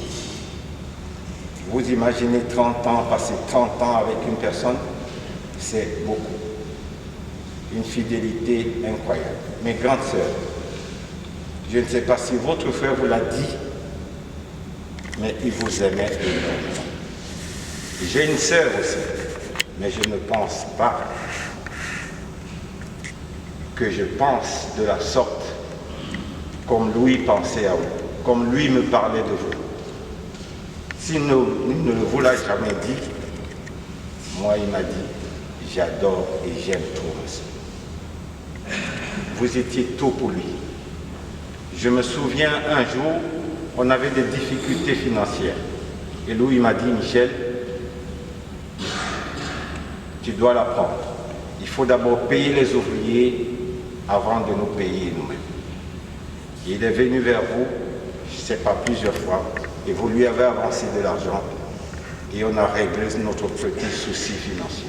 Vous imaginez 30 ans, passer 30 ans avec une personne, c'est beaucoup. Une fidélité incroyable. Mes grandes sœurs, je ne sais pas si votre frère vous l'a dit, mais il vous aimait énormément. J'ai une sœur aussi, mais je ne pense pas que je pense de la sorte comme Louis pensait à vous, comme lui me parlait de vous. S'il ne vous l'a jamais dit, moi il m'a dit, j'adore et j'aime trop ça. Vous étiez tout pour lui. Je me souviens un jour, on avait des difficultés financières. Et Louis m'a dit, Michel, tu dois la prendre. Il faut d'abord payer les ouvriers avant de nous payer nous-mêmes. Il est venu vers vous, je ne sais pas, plusieurs fois, et vous lui avez avancé de l'argent et on a réglé notre petit souci financier.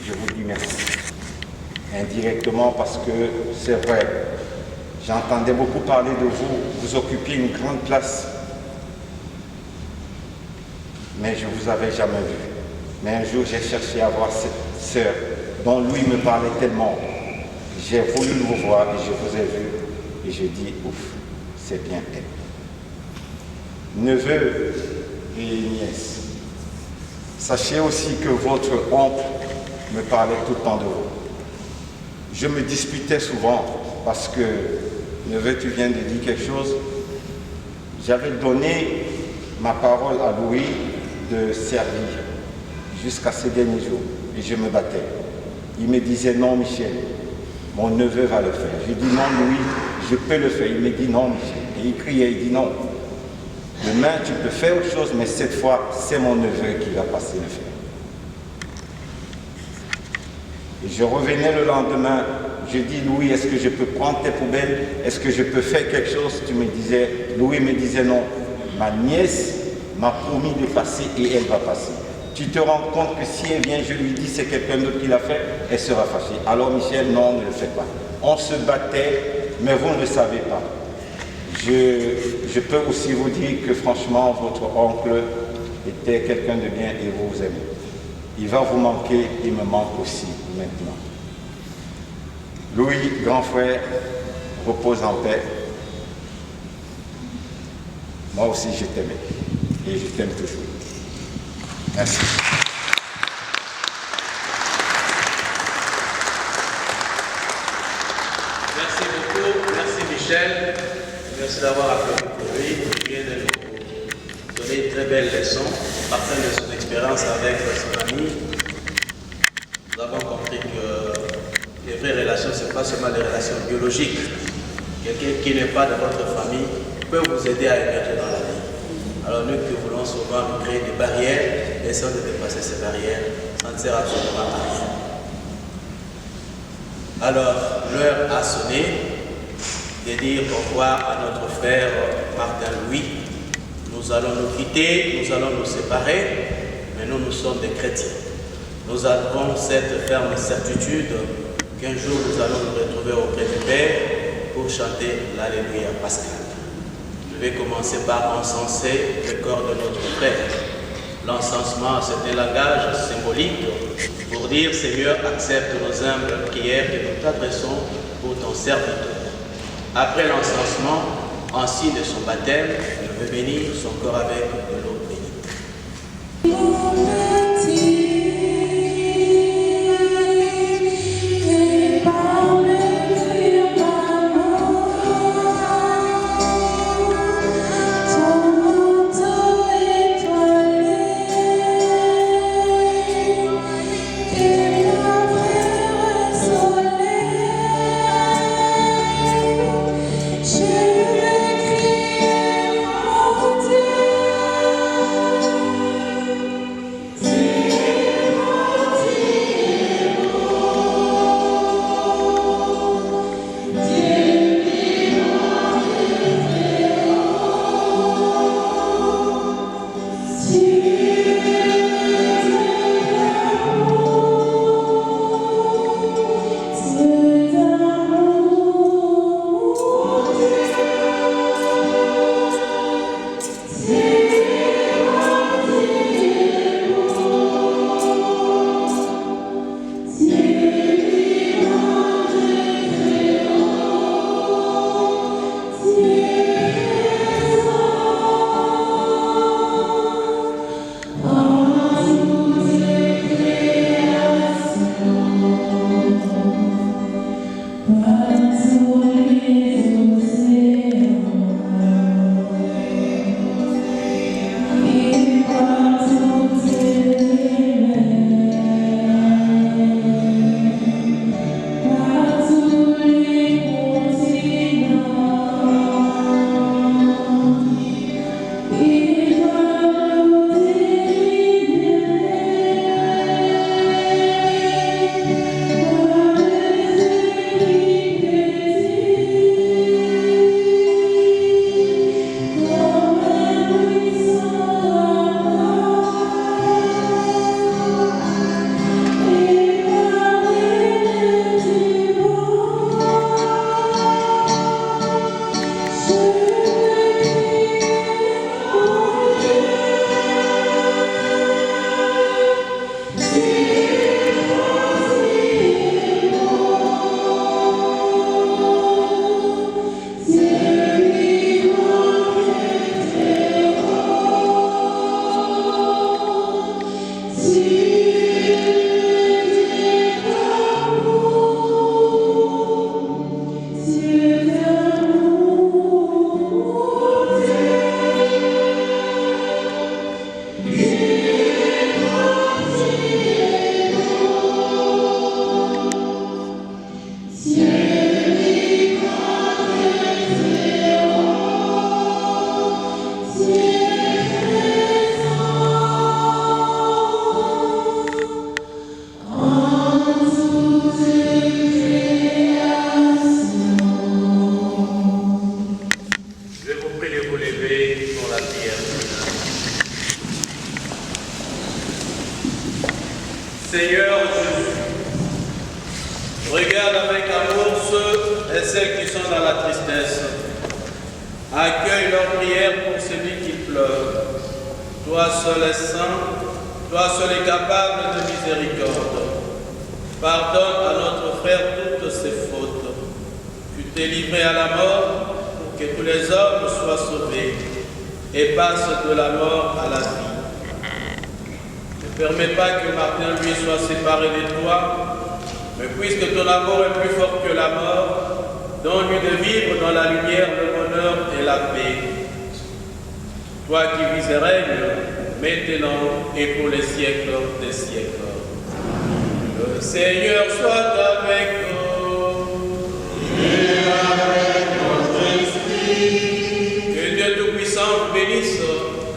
Je vous dis merci. Indirectement parce que c'est vrai, j'entendais beaucoup parler de vous, vous occupiez une grande place, mais je ne vous avais jamais vu. Mais un jour, j'ai cherché à voir cette sœur dont lui me parlait tellement. J'ai voulu vous voir et je vous ai vu et je dis, ouf, c'est bien elle. Neveu et nièce, sachez aussi que votre oncle me parlait tout le temps de vous. Je me disputais souvent parce que, neveu, tu viens de dire quelque chose. J'avais donné ma parole à Louis de servir jusqu'à ces derniers jours et je me battais. Il me disait non, Michel, mon neveu va le faire. Je dis non, Louis, je peux le faire. Il me dit non, Michel. Et il criait, il dit non. Demain, tu peux faire autre chose, mais cette fois, c'est mon neveu qui va passer le faire. Et je revenais le lendemain, je dis, Louis, est-ce que je peux prendre tes poubelles? Est-ce que je peux faire quelque chose? Tu me disais, Louis me disait non. Ma nièce m'a promis de passer et elle va passer. Tu te rends compte que si elle vient, je lui dis c'est quelqu'un d'autre qui l'a fait, elle sera fâchée. Alors Michel, non, ne le fais pas. On se battait, mais vous ne le savez pas. Je peux aussi vous dire que franchement, votre oncle était quelqu'un de bien et vous vous aimez. Il va vous manquer, il me manque aussi maintenant. Louis, grand frère, repose en paix. Moi aussi, je t'aimais et je t'aime toujours. Merci. Merci beaucoup, merci Michel, merci d'avoir applaudi pour lui. Il vient de nous donner une très belle leçon, partant de son expérience avec son ami. Nous avons compris que les vraies relations, ce n'est pas seulement des relations biologiques. Quelqu'un qui n'est pas de votre famille peut vous aider à émerger dans la vie. Alors nous qui voulons souvent nous créer des barrières, essayons de dépasser ces barrières, ça ne sert absolument à rien. Alors, l'heure a sonné de dire au revoir à notre frère Martin Louis. Nous allons nous quitter, nous allons nous séparer, mais nous sommes des chrétiens. Nous avons cette ferme certitude qu'un jour nous allons nous retrouver auprès du Père pour chanter l'Alléluia pascal. Je vais commencer par encenser le corps de notre frère. L'encensement, c'est un langage symbolique pour dire, Seigneur, accepte nos humbles prières que nous t'adressons pour ton serviteur. Après l'encensement, en signe de son baptême, je veux bénir son corps avec de l'eau bénite. Je sont dans la tristesse. Accueille leur prière pour celui qui pleure. Toi seul es saint, toi seul es capable de miséricorde. Pardonne à notre frère toutes ses fautes. Tu t'es livré à la mort pour que tous les hommes soient sauvés et passent de la mort à la vie. Ne permets pas que Martin lui soit séparé de toi, mais puisque ton amour est plus fort que la mort, donne-lui de vivre dans la lumière, le bonheur et la paix. Toi qui vis et règnes, maintenant et pour les siècles des siècles. Le Seigneur soit avec nous. Et avec notre esprit. Que Dieu Tout-Puissant vous bénisse,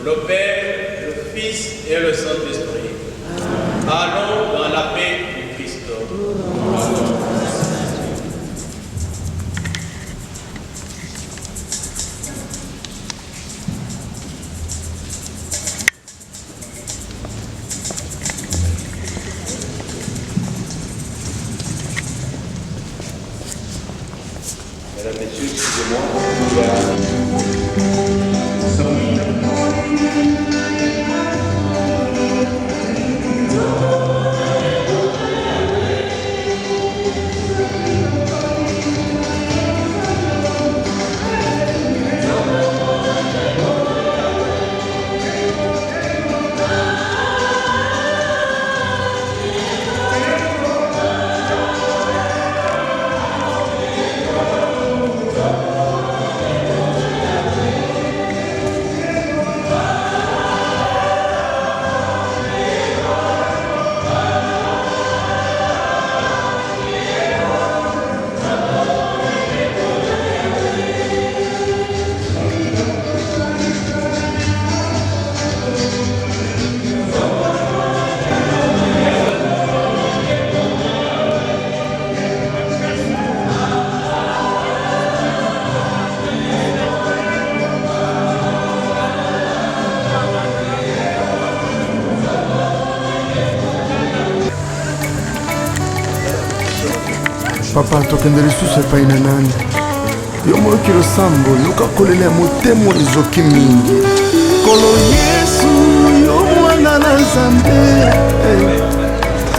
le Père, le Fils et le Saint-Esprit. Allons dans la paix du Christ. Mesdames, Messieurs, excusez-moi, il y a... Papa tokende lisusu epai na nani yo moyoki losambo yoka kolela motemo ezoki mingi kolo Yesu yo mwana na Nzambe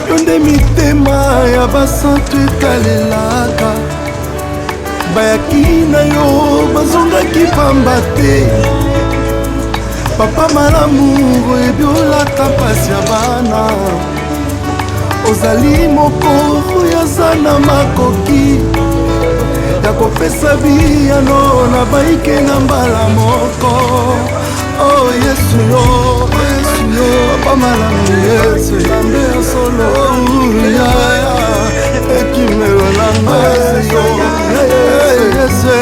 yo nde mitema ya basantu etalelaka bayaki na yo bazongaki pamba te papa malamu oyebi olata mpasi ya bana ozali moko oyo aza na makoki ya kopesa biyano na baike na mbala moko oh Yesu yo papa malamu Yesu Nzambe ya solo yaya ekimelo na ngai yo Yesu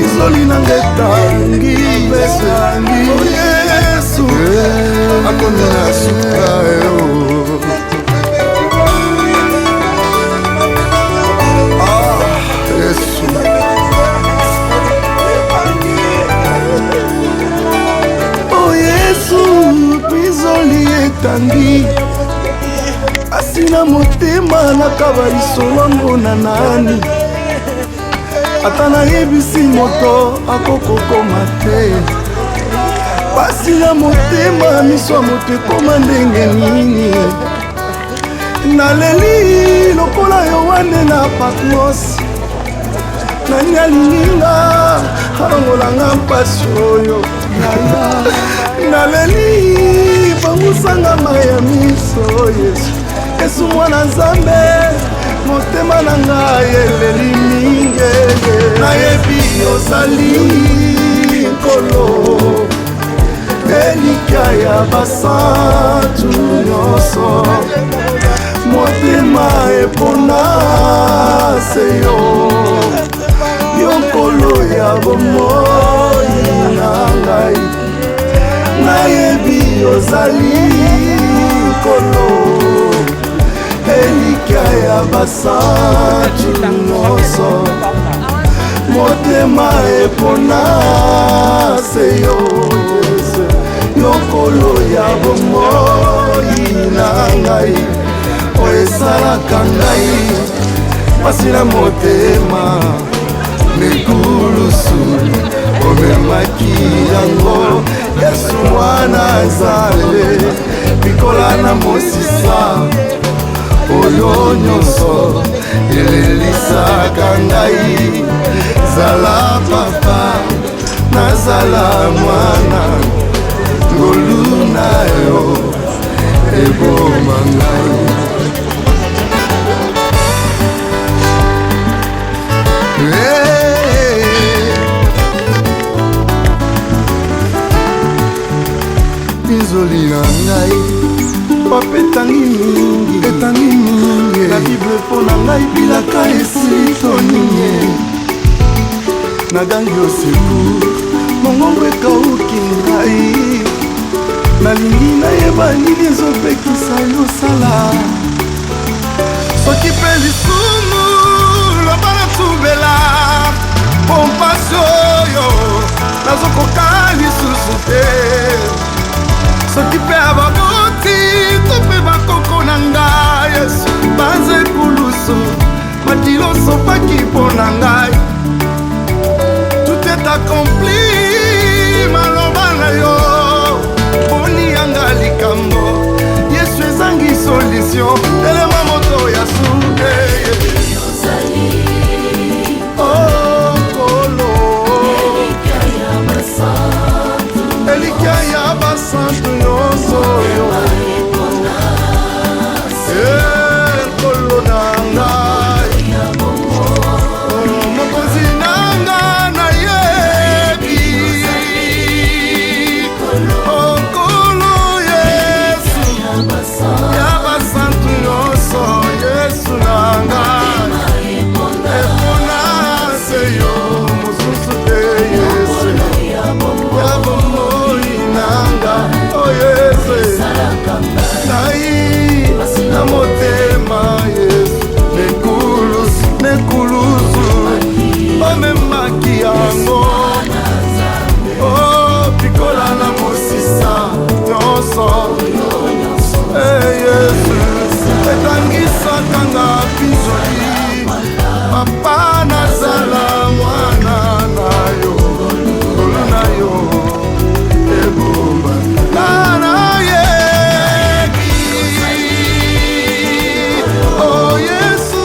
izoli na ngetangi besangi oh Yesu akomi na suka yo etangi asina motema nakaba lisolo na nani ata nayebisi moto akokokoma te pasi na motema miso ya moto ekoma ndenge nini naleli lokola Yohane na Patmos nani alinginga alongolanga mpasi oyo naleli bangusanga maya miso Yesu Yesu mwana Nzambe motema na ngai eleli mingi nayebi ozali nkolo elika ya basantu nyonso motema epona se yo nkolo ya bomoi na ngai nayebi ozali nkolo elika ya basantu nyonso motema epona se yo Yesu yo nkolo ya bomoi na ngai oyo esalaka ngai pasi na motema wana ezale bikola na mosisa oyo nyonso elelisaka ngai zala papa nazala mwana ngolu na yo eboma ngai binzoli na ngai papa etangi mingi na bible mpo na ngai bilaka esitoninge nagangi oseku mongongo ekauki ngai nalingi nayeba nini ezopekisa yosala soki mpe lisumu loba natubela pompasi oyo nazokoka lisusu te soki mpe ababoti to mpe bakoko na ngai yesu banze kulusu makilo sopaki mpo na ngai tout est accompli maloba na yo boni yanga likambo yesu ezangi solution telema moto ya sude elikia ya basantu nyonso yo ekolo na ngai mokonzi na nga nayebi okolo yesu ya basantu nyonso yesu na ngai epona se yo mosusu te yesu ya bomoi nanga oyese ngai na motema yesu nekulusu omemaki yango o pikola na mosisa nyonso yesu etangisaka nga pinzoli papa nazala mwana na yo ngolu na yo ebomba nana yebi o yesu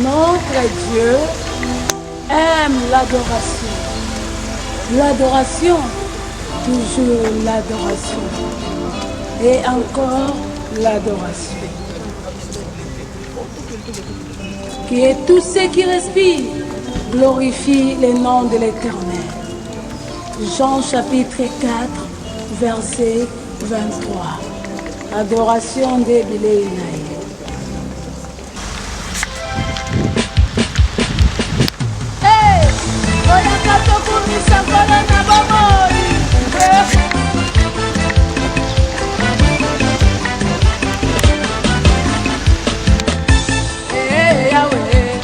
Notre Dieu aime l'adoration. L'adoration, toujours l'adoration. Et encore l'adoration. Que tous ceux qui respirent glorifient le nom de l'Éternel. Jean chapitre 4, verset 23. Adoration de Biléinaï. Yahweh,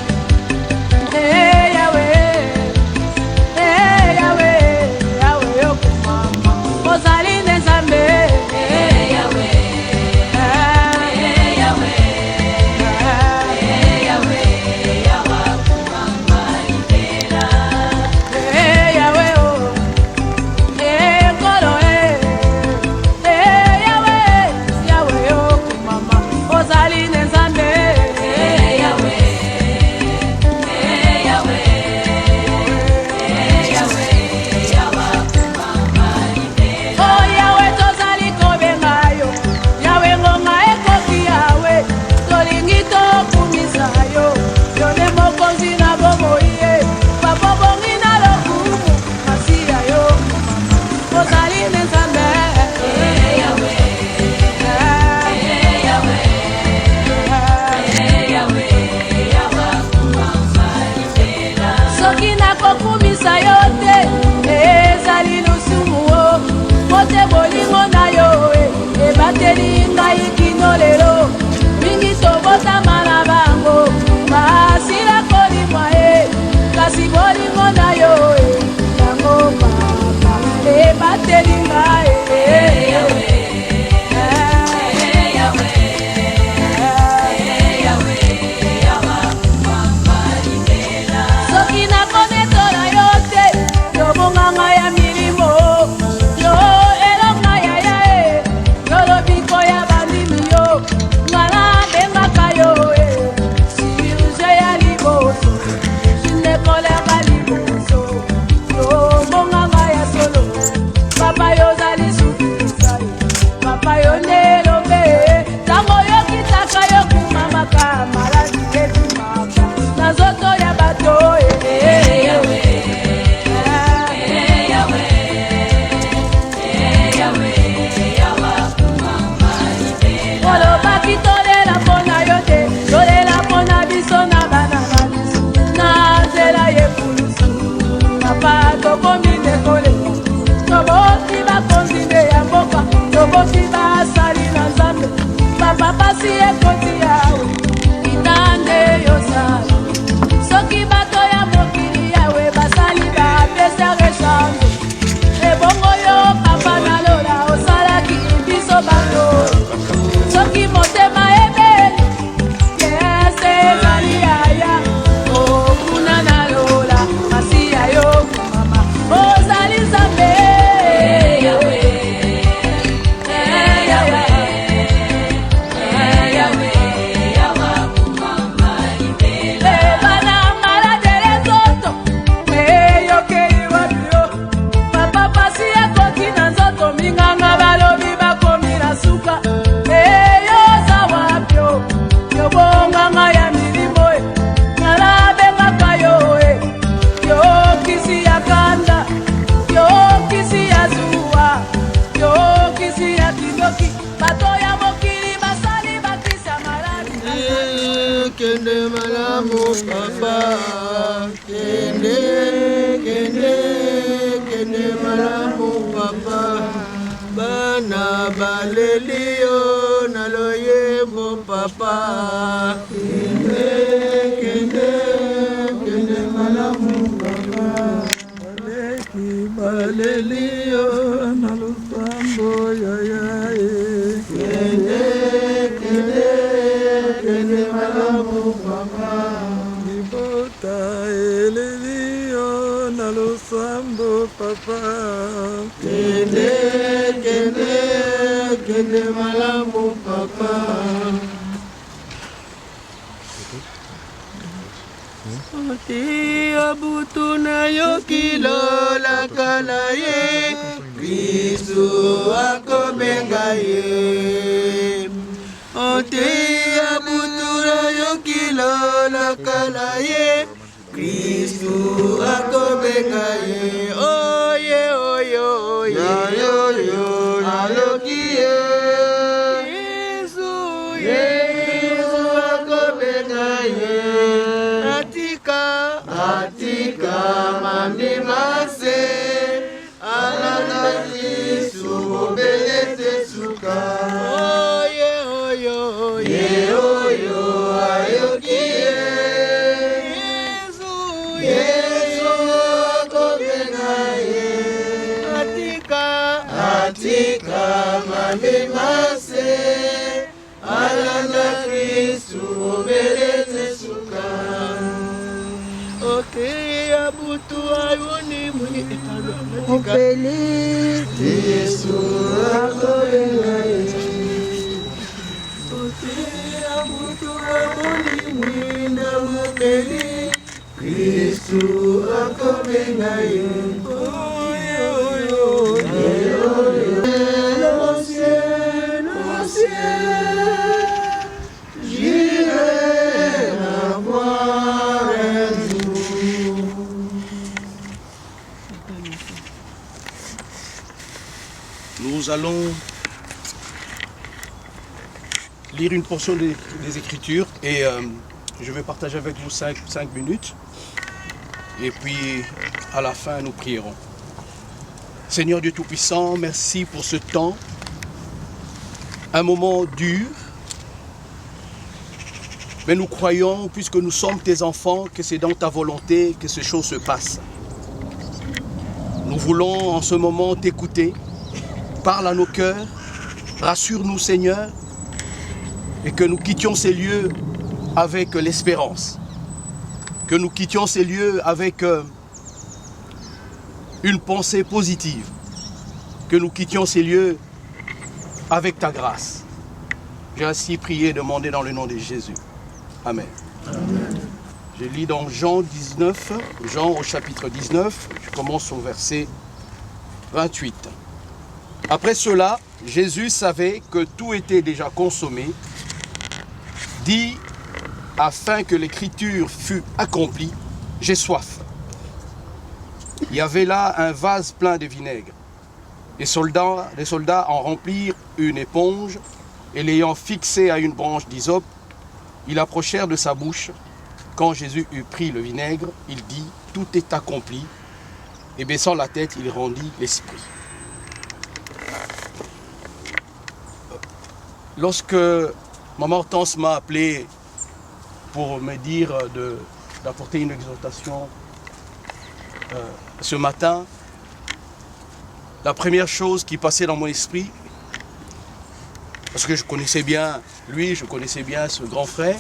papa kende kende kende malamu papa bana balelio naloyebo papa kende kende kende malamu papa baleki balelio nalosambo yayae kende kende kende malamu papa libota elelio nalosambo papa kende kende kende malamu papa Otia butuna yokilola kalaye Kristu akobengaye Otia butuna yokilola kalaye Kristu akobengaye Oye oye oye oye alokie Yesu Yesu akobengaye Atika mamimase alana Yesu obelete suka oye oye oye oyo ayokie Yesu Yesu akobengaye Atika mamimase alana Yesu obelete suka Okay, abutu ayoni muni opeli Yesu akobengaye Okay, abutu ayoni muni opeli Kristu akobengaye Nous allons lire une portion des Écritures et je vais partager avec vous 5 minutes et puis à la fin nous prierons. Seigneur Dieu Tout-Puissant, merci pour ce temps, un moment dur, mais nous croyons, puisque nous sommes tes enfants, que c'est dans ta volonté que ces choses se passent. Nous voulons en ce moment t'écouter. Parle à nos cœurs, rassure-nous Seigneur, et que nous quittions ces lieux avec l'espérance, que nous quittions ces lieux avec une pensée positive, que nous quittions ces lieux avec ta grâce. J'ai ainsi prié et demandé dans le nom de Jésus. Amen. Amen. Je lis dans Jean 19, Jean au chapitre 19, je commence au verset 28. Après cela, Jésus savait que tout était déjà consommé, dit afin que l'écriture fût accomplie, j'ai soif. Il y avait là un vase plein de vinaigre. Les soldats en remplirent une éponge et l'ayant fixée à une branche d'hysope, ils approchèrent de sa bouche. Quand Jésus eut pris le vinaigre, il dit, tout est accompli, et baissant la tête, il rendit l'esprit. Lorsque Maman Hortense m'a appelé pour me dire d'apporter une exhortation ce matin, la première chose qui passait dans mon esprit, parce que je connaissais bien lui, je connaissais bien ce grand frère,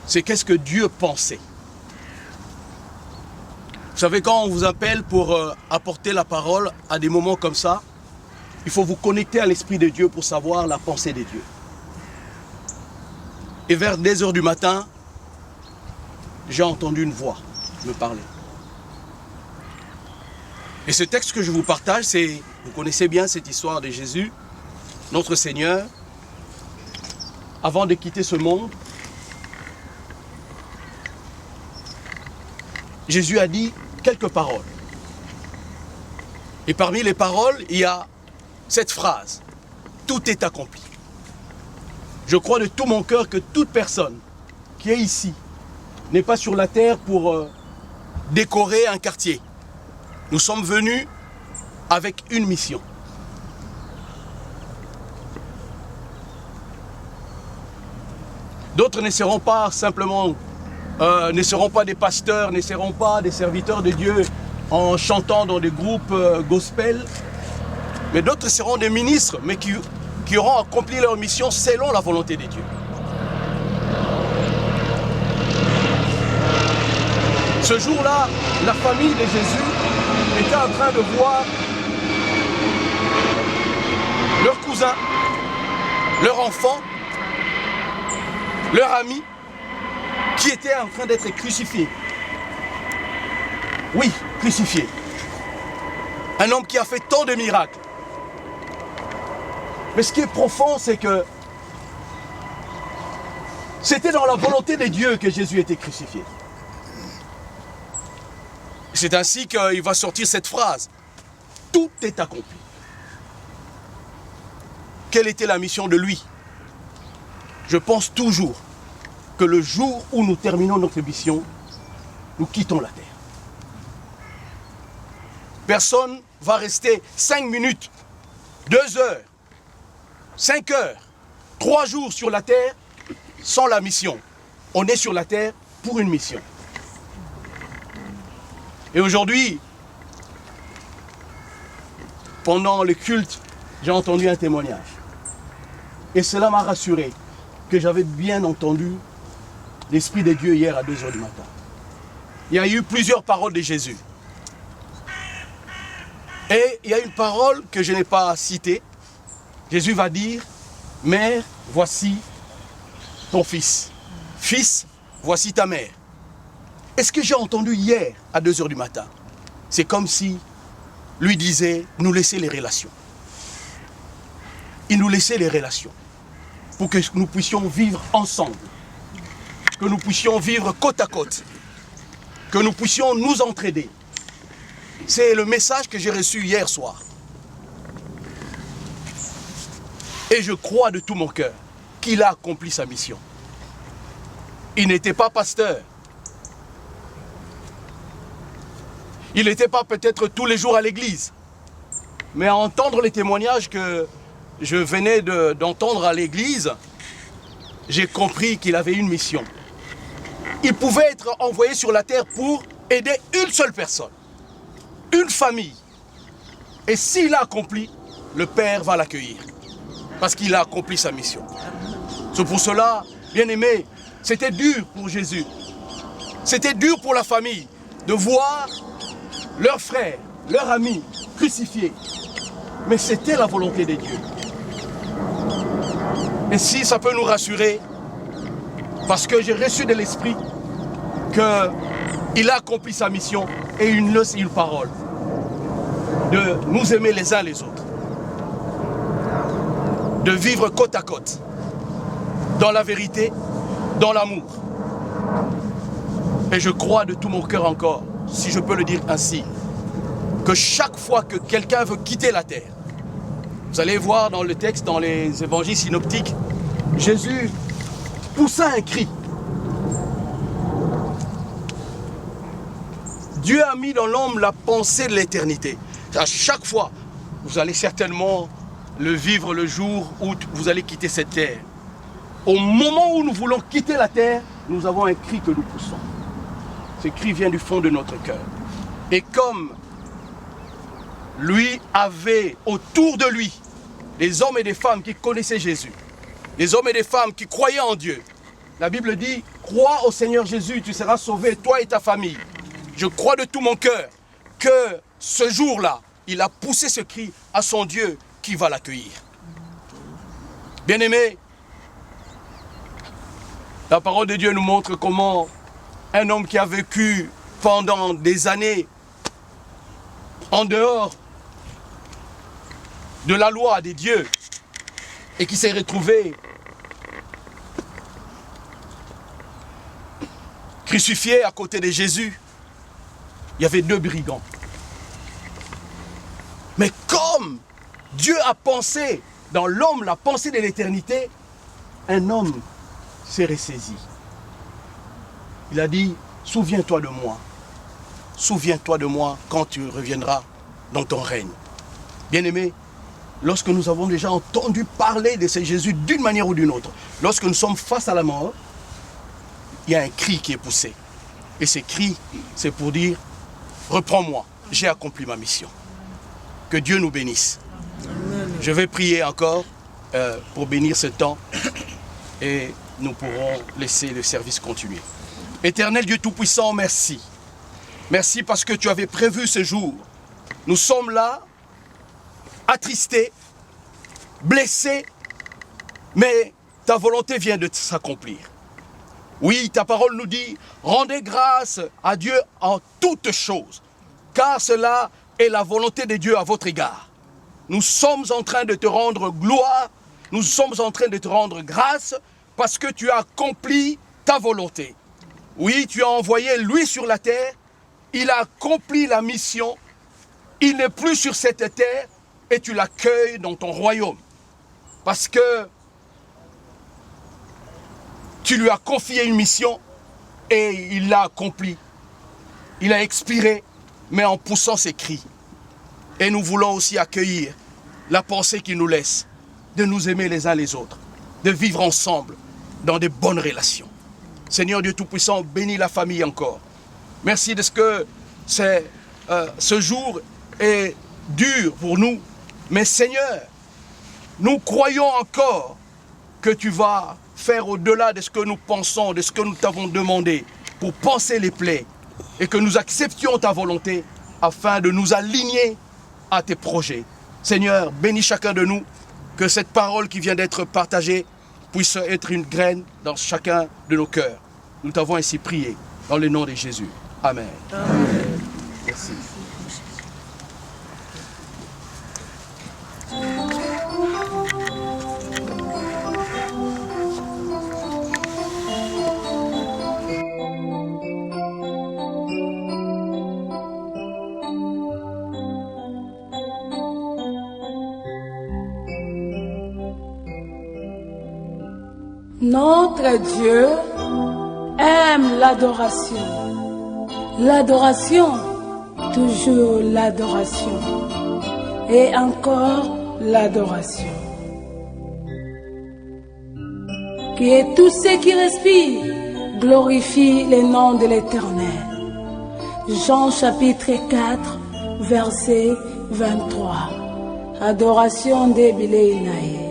c'est qu'est-ce que Dieu pensait. Vous savez, quand on vous appelle pour apporter la parole à des moments comme ça, il faut vous connecter à l'Esprit de Dieu pour savoir la pensée de Dieu. Et vers 10 h du matin, j'ai entendu une voix me parler. Et ce texte que je vous partage, c'est, vous connaissez bien cette histoire de Jésus, notre Seigneur, avant de quitter ce monde. Jésus a dit quelques paroles. Et parmi les paroles, il y a cette phrase, tout est accompli. Je crois de tout mon cœur que toute personne qui est ici n'est pas sur la terre pour décorer un quartier. Nous sommes venus avec une mission. D'autres ne seront pas simplement, ne seront pas des pasteurs, ne seront pas des serviteurs de Dieu en chantant dans des groupes gospel, mais d'autres seront des ministres, mais qui auront accompli leur mission selon la volonté de Dieu. Ce jour-là, la famille de Jésus était en train de voir leurs cousins, leurs enfants, leur ami, qui était en train d'être crucifié. Oui, crucifié. Un homme qui a fait tant de miracles. Mais ce qui est profond, c'est que c'était dans la volonté de Dieu que Jésus était crucifié. C'est ainsi qu'il va sortir cette phrase. Tout est accompli. Quelle était la mission de lui? Je pense toujours que le jour où nous terminons notre mission, nous quittons la terre. Personne ne va rester 5 minutes, 2 heures, 5 heures, 3 jours sur la terre sans la mission. On est sur la terre pour une mission. Et aujourd'hui, pendant le culte, j'ai entendu un témoignage. Et cela m'a rassuré que j'avais bien entendu l'Esprit de Dieu hier à 2 h du matin. Il y a eu plusieurs paroles de Jésus. Et il y a une parole que je n'ai pas citée. Jésus va dire, « Mère, voici ton fils. Fils, voici ta mère. » Et ce que j'ai entendu hier à 2 h du matin, c'est comme si lui disait, nous laisser les relations. Il nous laissait les relations pour que nous puissions vivre ensemble, que nous puissions vivre côte à côte, que nous puissions nous entraider. C'est le message que j'ai reçu hier soir. Et je crois de tout mon cœur qu'il a accompli sa mission. Il n'était pas pasteur. Il n'était pas peut-être tous les jours à l'église. Mais à entendre les témoignages que je venais d'entendre à l'église, j'ai compris qu'il avait une mission. Il pouvait être envoyé sur la terre pour aider une seule personne, une famille. Et s'il a accompli, le Père va l'accueillir. Parce qu'il a accompli sa mission. C'est pour cela, bien aimé, c'était dur pour Jésus. C'était dur pour la famille de voir leurs frères, leurs amis crucifiés. Mais c'était la volonté de Dieu. Et si ça peut nous rassurer, parce que j'ai reçu de l'Esprit qu'il a accompli sa mission et une parole de nous aimer les uns les autres, de vivre côte à côte, dans la vérité, dans l'amour. Et je crois de tout mon cœur encore, si je peux le dire ainsi, que chaque fois que quelqu'un veut quitter la terre, vous allez voir dans le texte, dans les évangiles synoptiques, Jésus poussa un cri. Dieu a mis dans l'homme la pensée de l'éternité. À chaque fois, vous allez certainement le vivre le jour où vous allez quitter cette terre. Au moment où nous voulons quitter la terre, nous avons un cri que nous poussons. Ce cri vient du fond de notre cœur. Et comme lui avait autour de lui des hommes et des femmes qui connaissaient Jésus, des hommes et des femmes qui croyaient en Dieu, la Bible dit, crois au Seigneur Jésus, tu seras sauvé, toi et ta famille. Je crois de tout mon cœur que ce jour-là, il a poussé ce cri à son Dieu qui va l'accueillir. Bien-aimés, la parole de Dieu nous montre comment un homme qui a vécu pendant des années en dehors de la loi des dieux et qui s'est retrouvé crucifié à côté de Jésus, il y avait 2 brigands. Mais comme Dieu a pensé dans l'homme la pensée de l'éternité, un homme s'est ressaisi. Il a dit, souviens-toi de moi. Souviens-toi de moi quand tu reviendras dans ton règne. Bien-aimés, lorsque nous avons déjà entendu parler de ce Jésus d'une manière ou d'une autre, lorsque nous sommes face à la mort, il y a un cri qui est poussé. Et ce cri, c'est pour dire, reprends-moi, j'ai accompli ma mission. Que Dieu nous bénisse. Je vais prier encore pour bénir ce temps et nous pourrons laisser le service continuer. Éternel Dieu Tout-Puissant, merci. Merci parce que tu avais prévu ce jour. Nous sommes là, attristés, blessés, mais ta volonté vient de s'accomplir. Oui, ta parole nous dit, rendez grâce à Dieu en toutes choses, car cela est la volonté de Dieu à votre égard. Nous sommes en train de te rendre gloire, nous sommes en train de te rendre grâce, parce que tu as accompli ta volonté. Oui, tu as envoyé lui sur la terre, il a accompli la mission, il n'est plus sur cette terre et tu l'accueilles dans ton royaume. Parce que tu lui as confié une mission et il l'a accomplie. Il a expiré, mais en poussant ses cris. Et nous voulons aussi accueillir la pensée qu'il nous laisse, de nous aimer les uns les autres, de vivre ensemble dans de bonnes relations. Seigneur Dieu Tout-Puissant, bénis la famille encore. Merci de ce que ce jour est dur pour nous. Mais Seigneur, nous croyons encore que tu vas faire au-delà de ce que nous pensons, de ce que nous t'avons demandé, pour penser les plaies et que nous acceptions ta volonté afin de nous aligner à tes projets. Seigneur, bénis chacun de nous, que cette parole qui vient d'être partagée puisse être une graine dans chacun de nos cœurs. Nous t'avons ainsi prié dans le nom de Jésus. Amen. Amen. Merci. Notre Dieu aime l'adoration. L'adoration, toujours l'adoration. Et encore l'adoration. Que tous ceux qui respirent glorifient le nom de l'Éternel. Jean chapitre 4, verset 23. Adoration de Bileinae.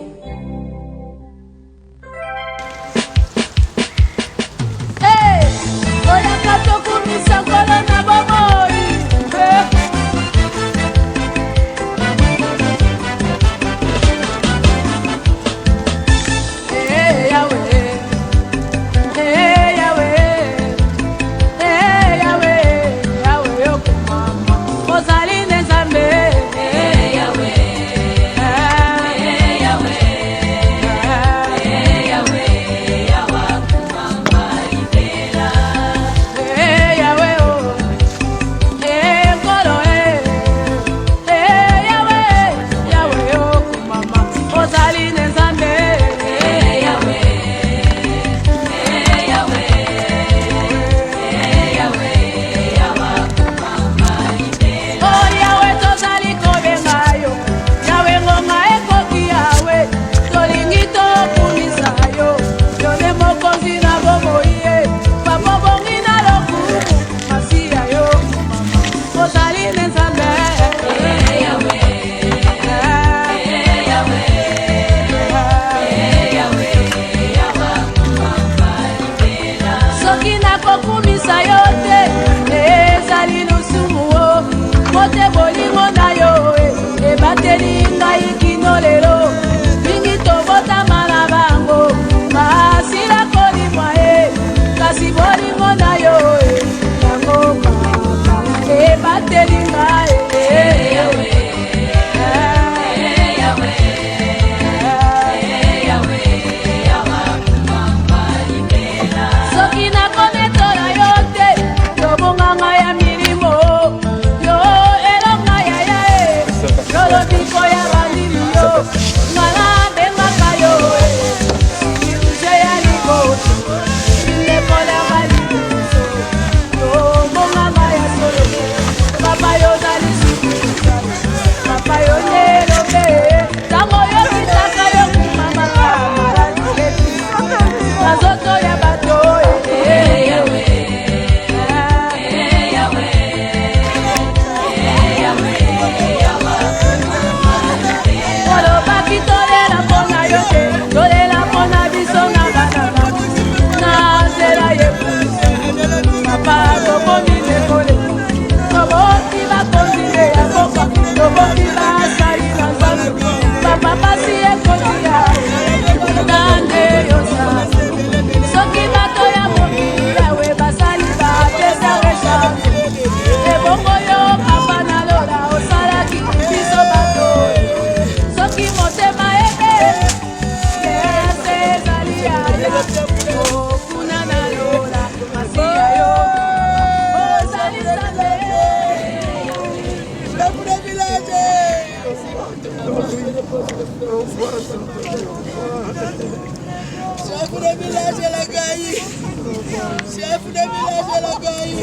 Soki na koneto na yo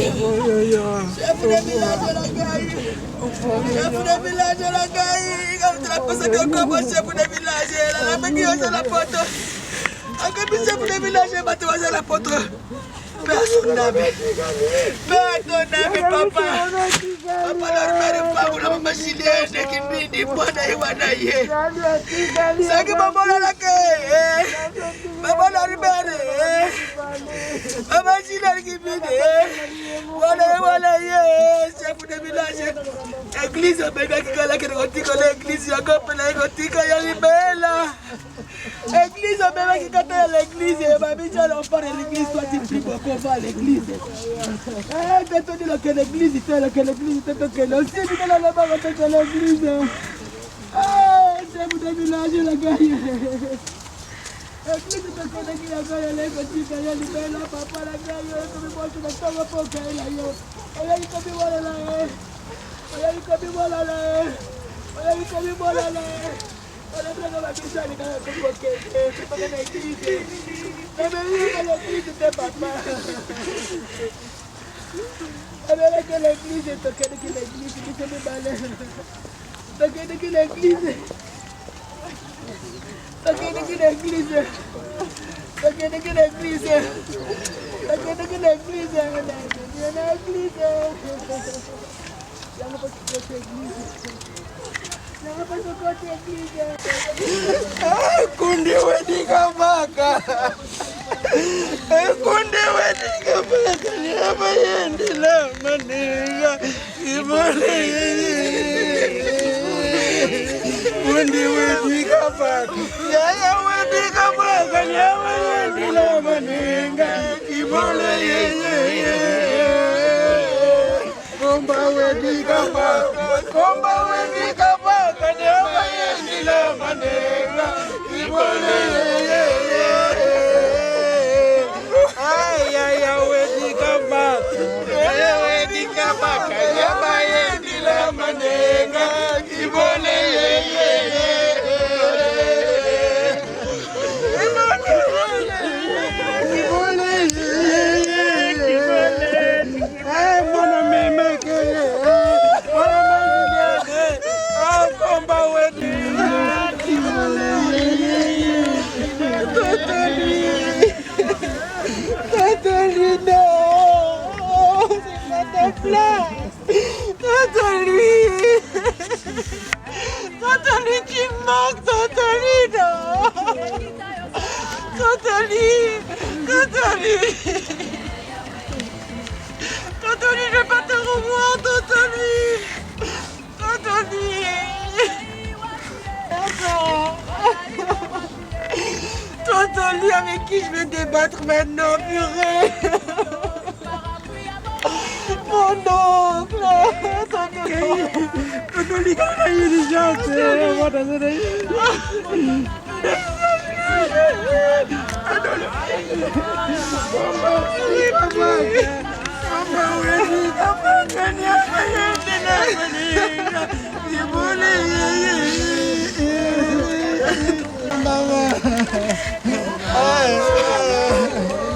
Chef de village de la Gaïe. Chef de village de la Gaïe. Comme tu l'as passé comme chef de village. La mec qui est la porte. Encore chef de village, va te voir la porte. Personne n'avait. Papa. Papa, la pas pour la machine qui dit pas d'ailleurs. C'est que maman la caille. Maman la ribelle. Maman Chile qui vient. Voilà, chef de village. Église, bébé qui a la l'église, il y a église, bébé qui a l'église, mamie, tu as l'enfant de l'église, toi tu pries pour qu'on va à l'église. Quand on dit que l'église, il fait que l'église, il fait que l'église, il fait que l'église. Ah, c'est pour des villages, la gagne. L'église, c'est qu'on a dit la gagne, elle est petite, elle est belle, papa, la gagne, comme moi, je ne sais pas pourquoi elle a eu. Elle a eu comme voilà là. Elle a eu comme voilà là. Elle a eu comme voilà là. On a besoin de la question, elle est comme c'est pas une église. Mais l'église, c'était papa. Alors que l'église est toquée de l'église, qui se met balai. Toquée de l'église. Toquée de l'église. Toquée de l'église. Toquée de l'église. Il y a une église. Il y a pas de côté église. Il y a pas de côté église. Ah, kundi wedi kamaka. Kundi wedi kamaka. Ni apa yendi la maniga. Ibole. Kundi wedi kamaka. Ya wedi kamaka. Ni apa yendi la maniga. Ibole. Komba wedi kamaka. Komba wedi kamaka. Ni apa yendi la maniga. Ibole. Totally, tu manques, Totally, non. Totally, je vais pas te revoir, Totally. Totally, avec qui je vais débattre maintenant, purée. Mon oncle, Totally, quand il y a des gens, what does it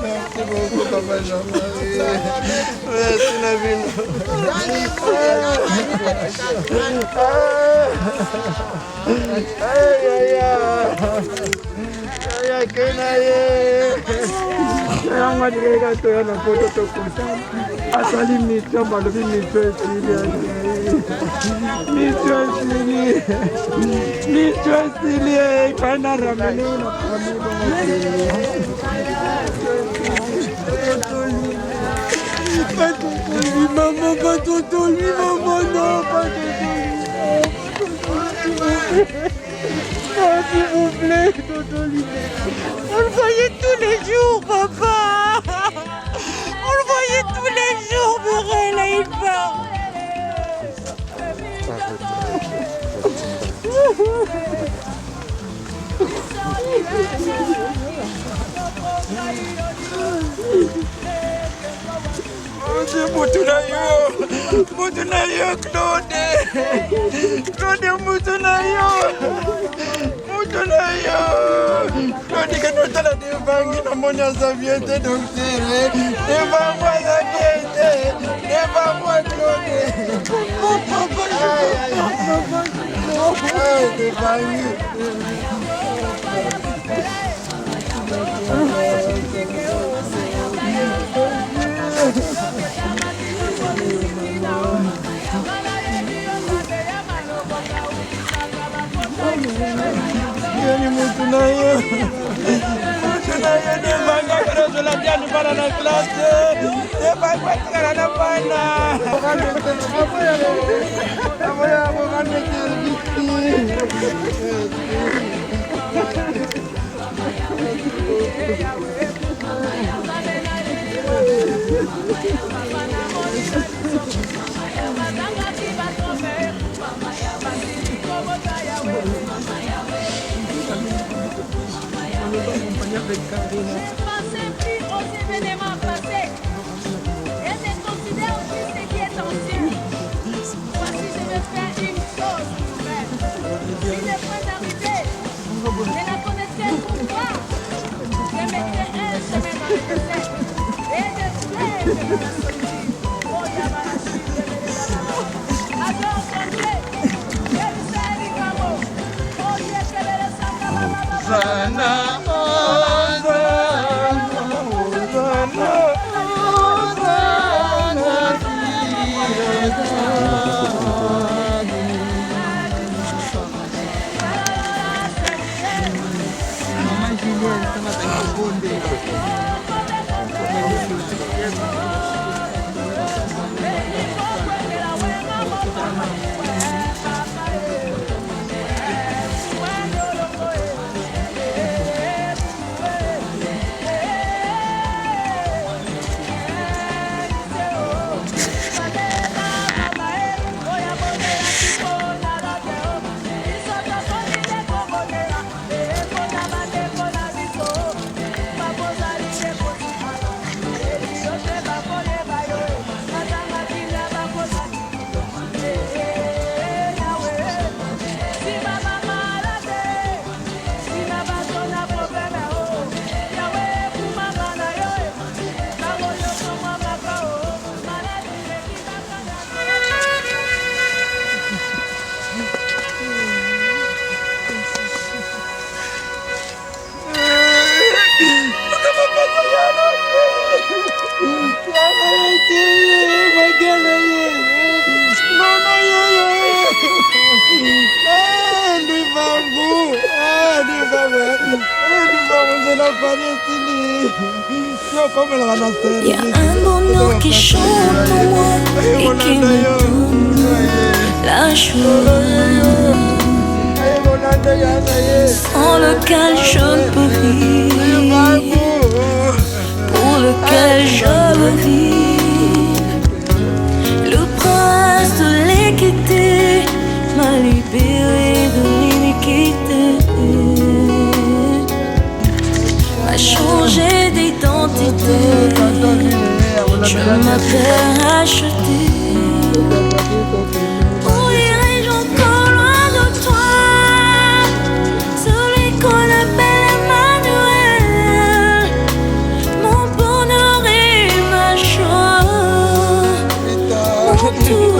Merci beaucoup, papa Jean-Marie. Merci, Navino. Maman, pas Totally, maman, non, pas Totally. Non, s'il vous plaît, Totally. On le voyait tous les jours, papa. On le voyait tous les jours, Murray, là, il part. Mutunayo, Claude, Mutunayo, Claude, que nous t'as la dévangue, la monia saviente, donc c'est, et va voir la Pensez plus aux événements passés et ne considère plus ce qui est ancien. Voici, je vais faire une chose nouvelle. Il est prêt d'arriver. Je la connaissais pourquoi. Je mettrai un chemin dans le désert et des flèches de la solitude. Oh, Yabarashi, adore ton Dieu. Quel salut, Kamo. Oh, Dieu, que le Sana. Il y a un bonheur qui chante en moi et qui me donne la joie, sans lequel je ne peux vivre, pour lequel je veux vivre. Le prince de l'équité m'a libéré de l'iniquité, m'a changé d'identité. Je m'appelle racheté. Où irai-je encore loin de toi, celui qu'on appelle Emmanuel, mon bonheur et ma joie, mon tout,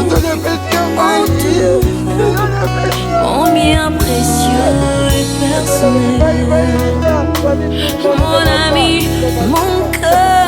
mon bien précieux et personnel, mon ami, mon cœur.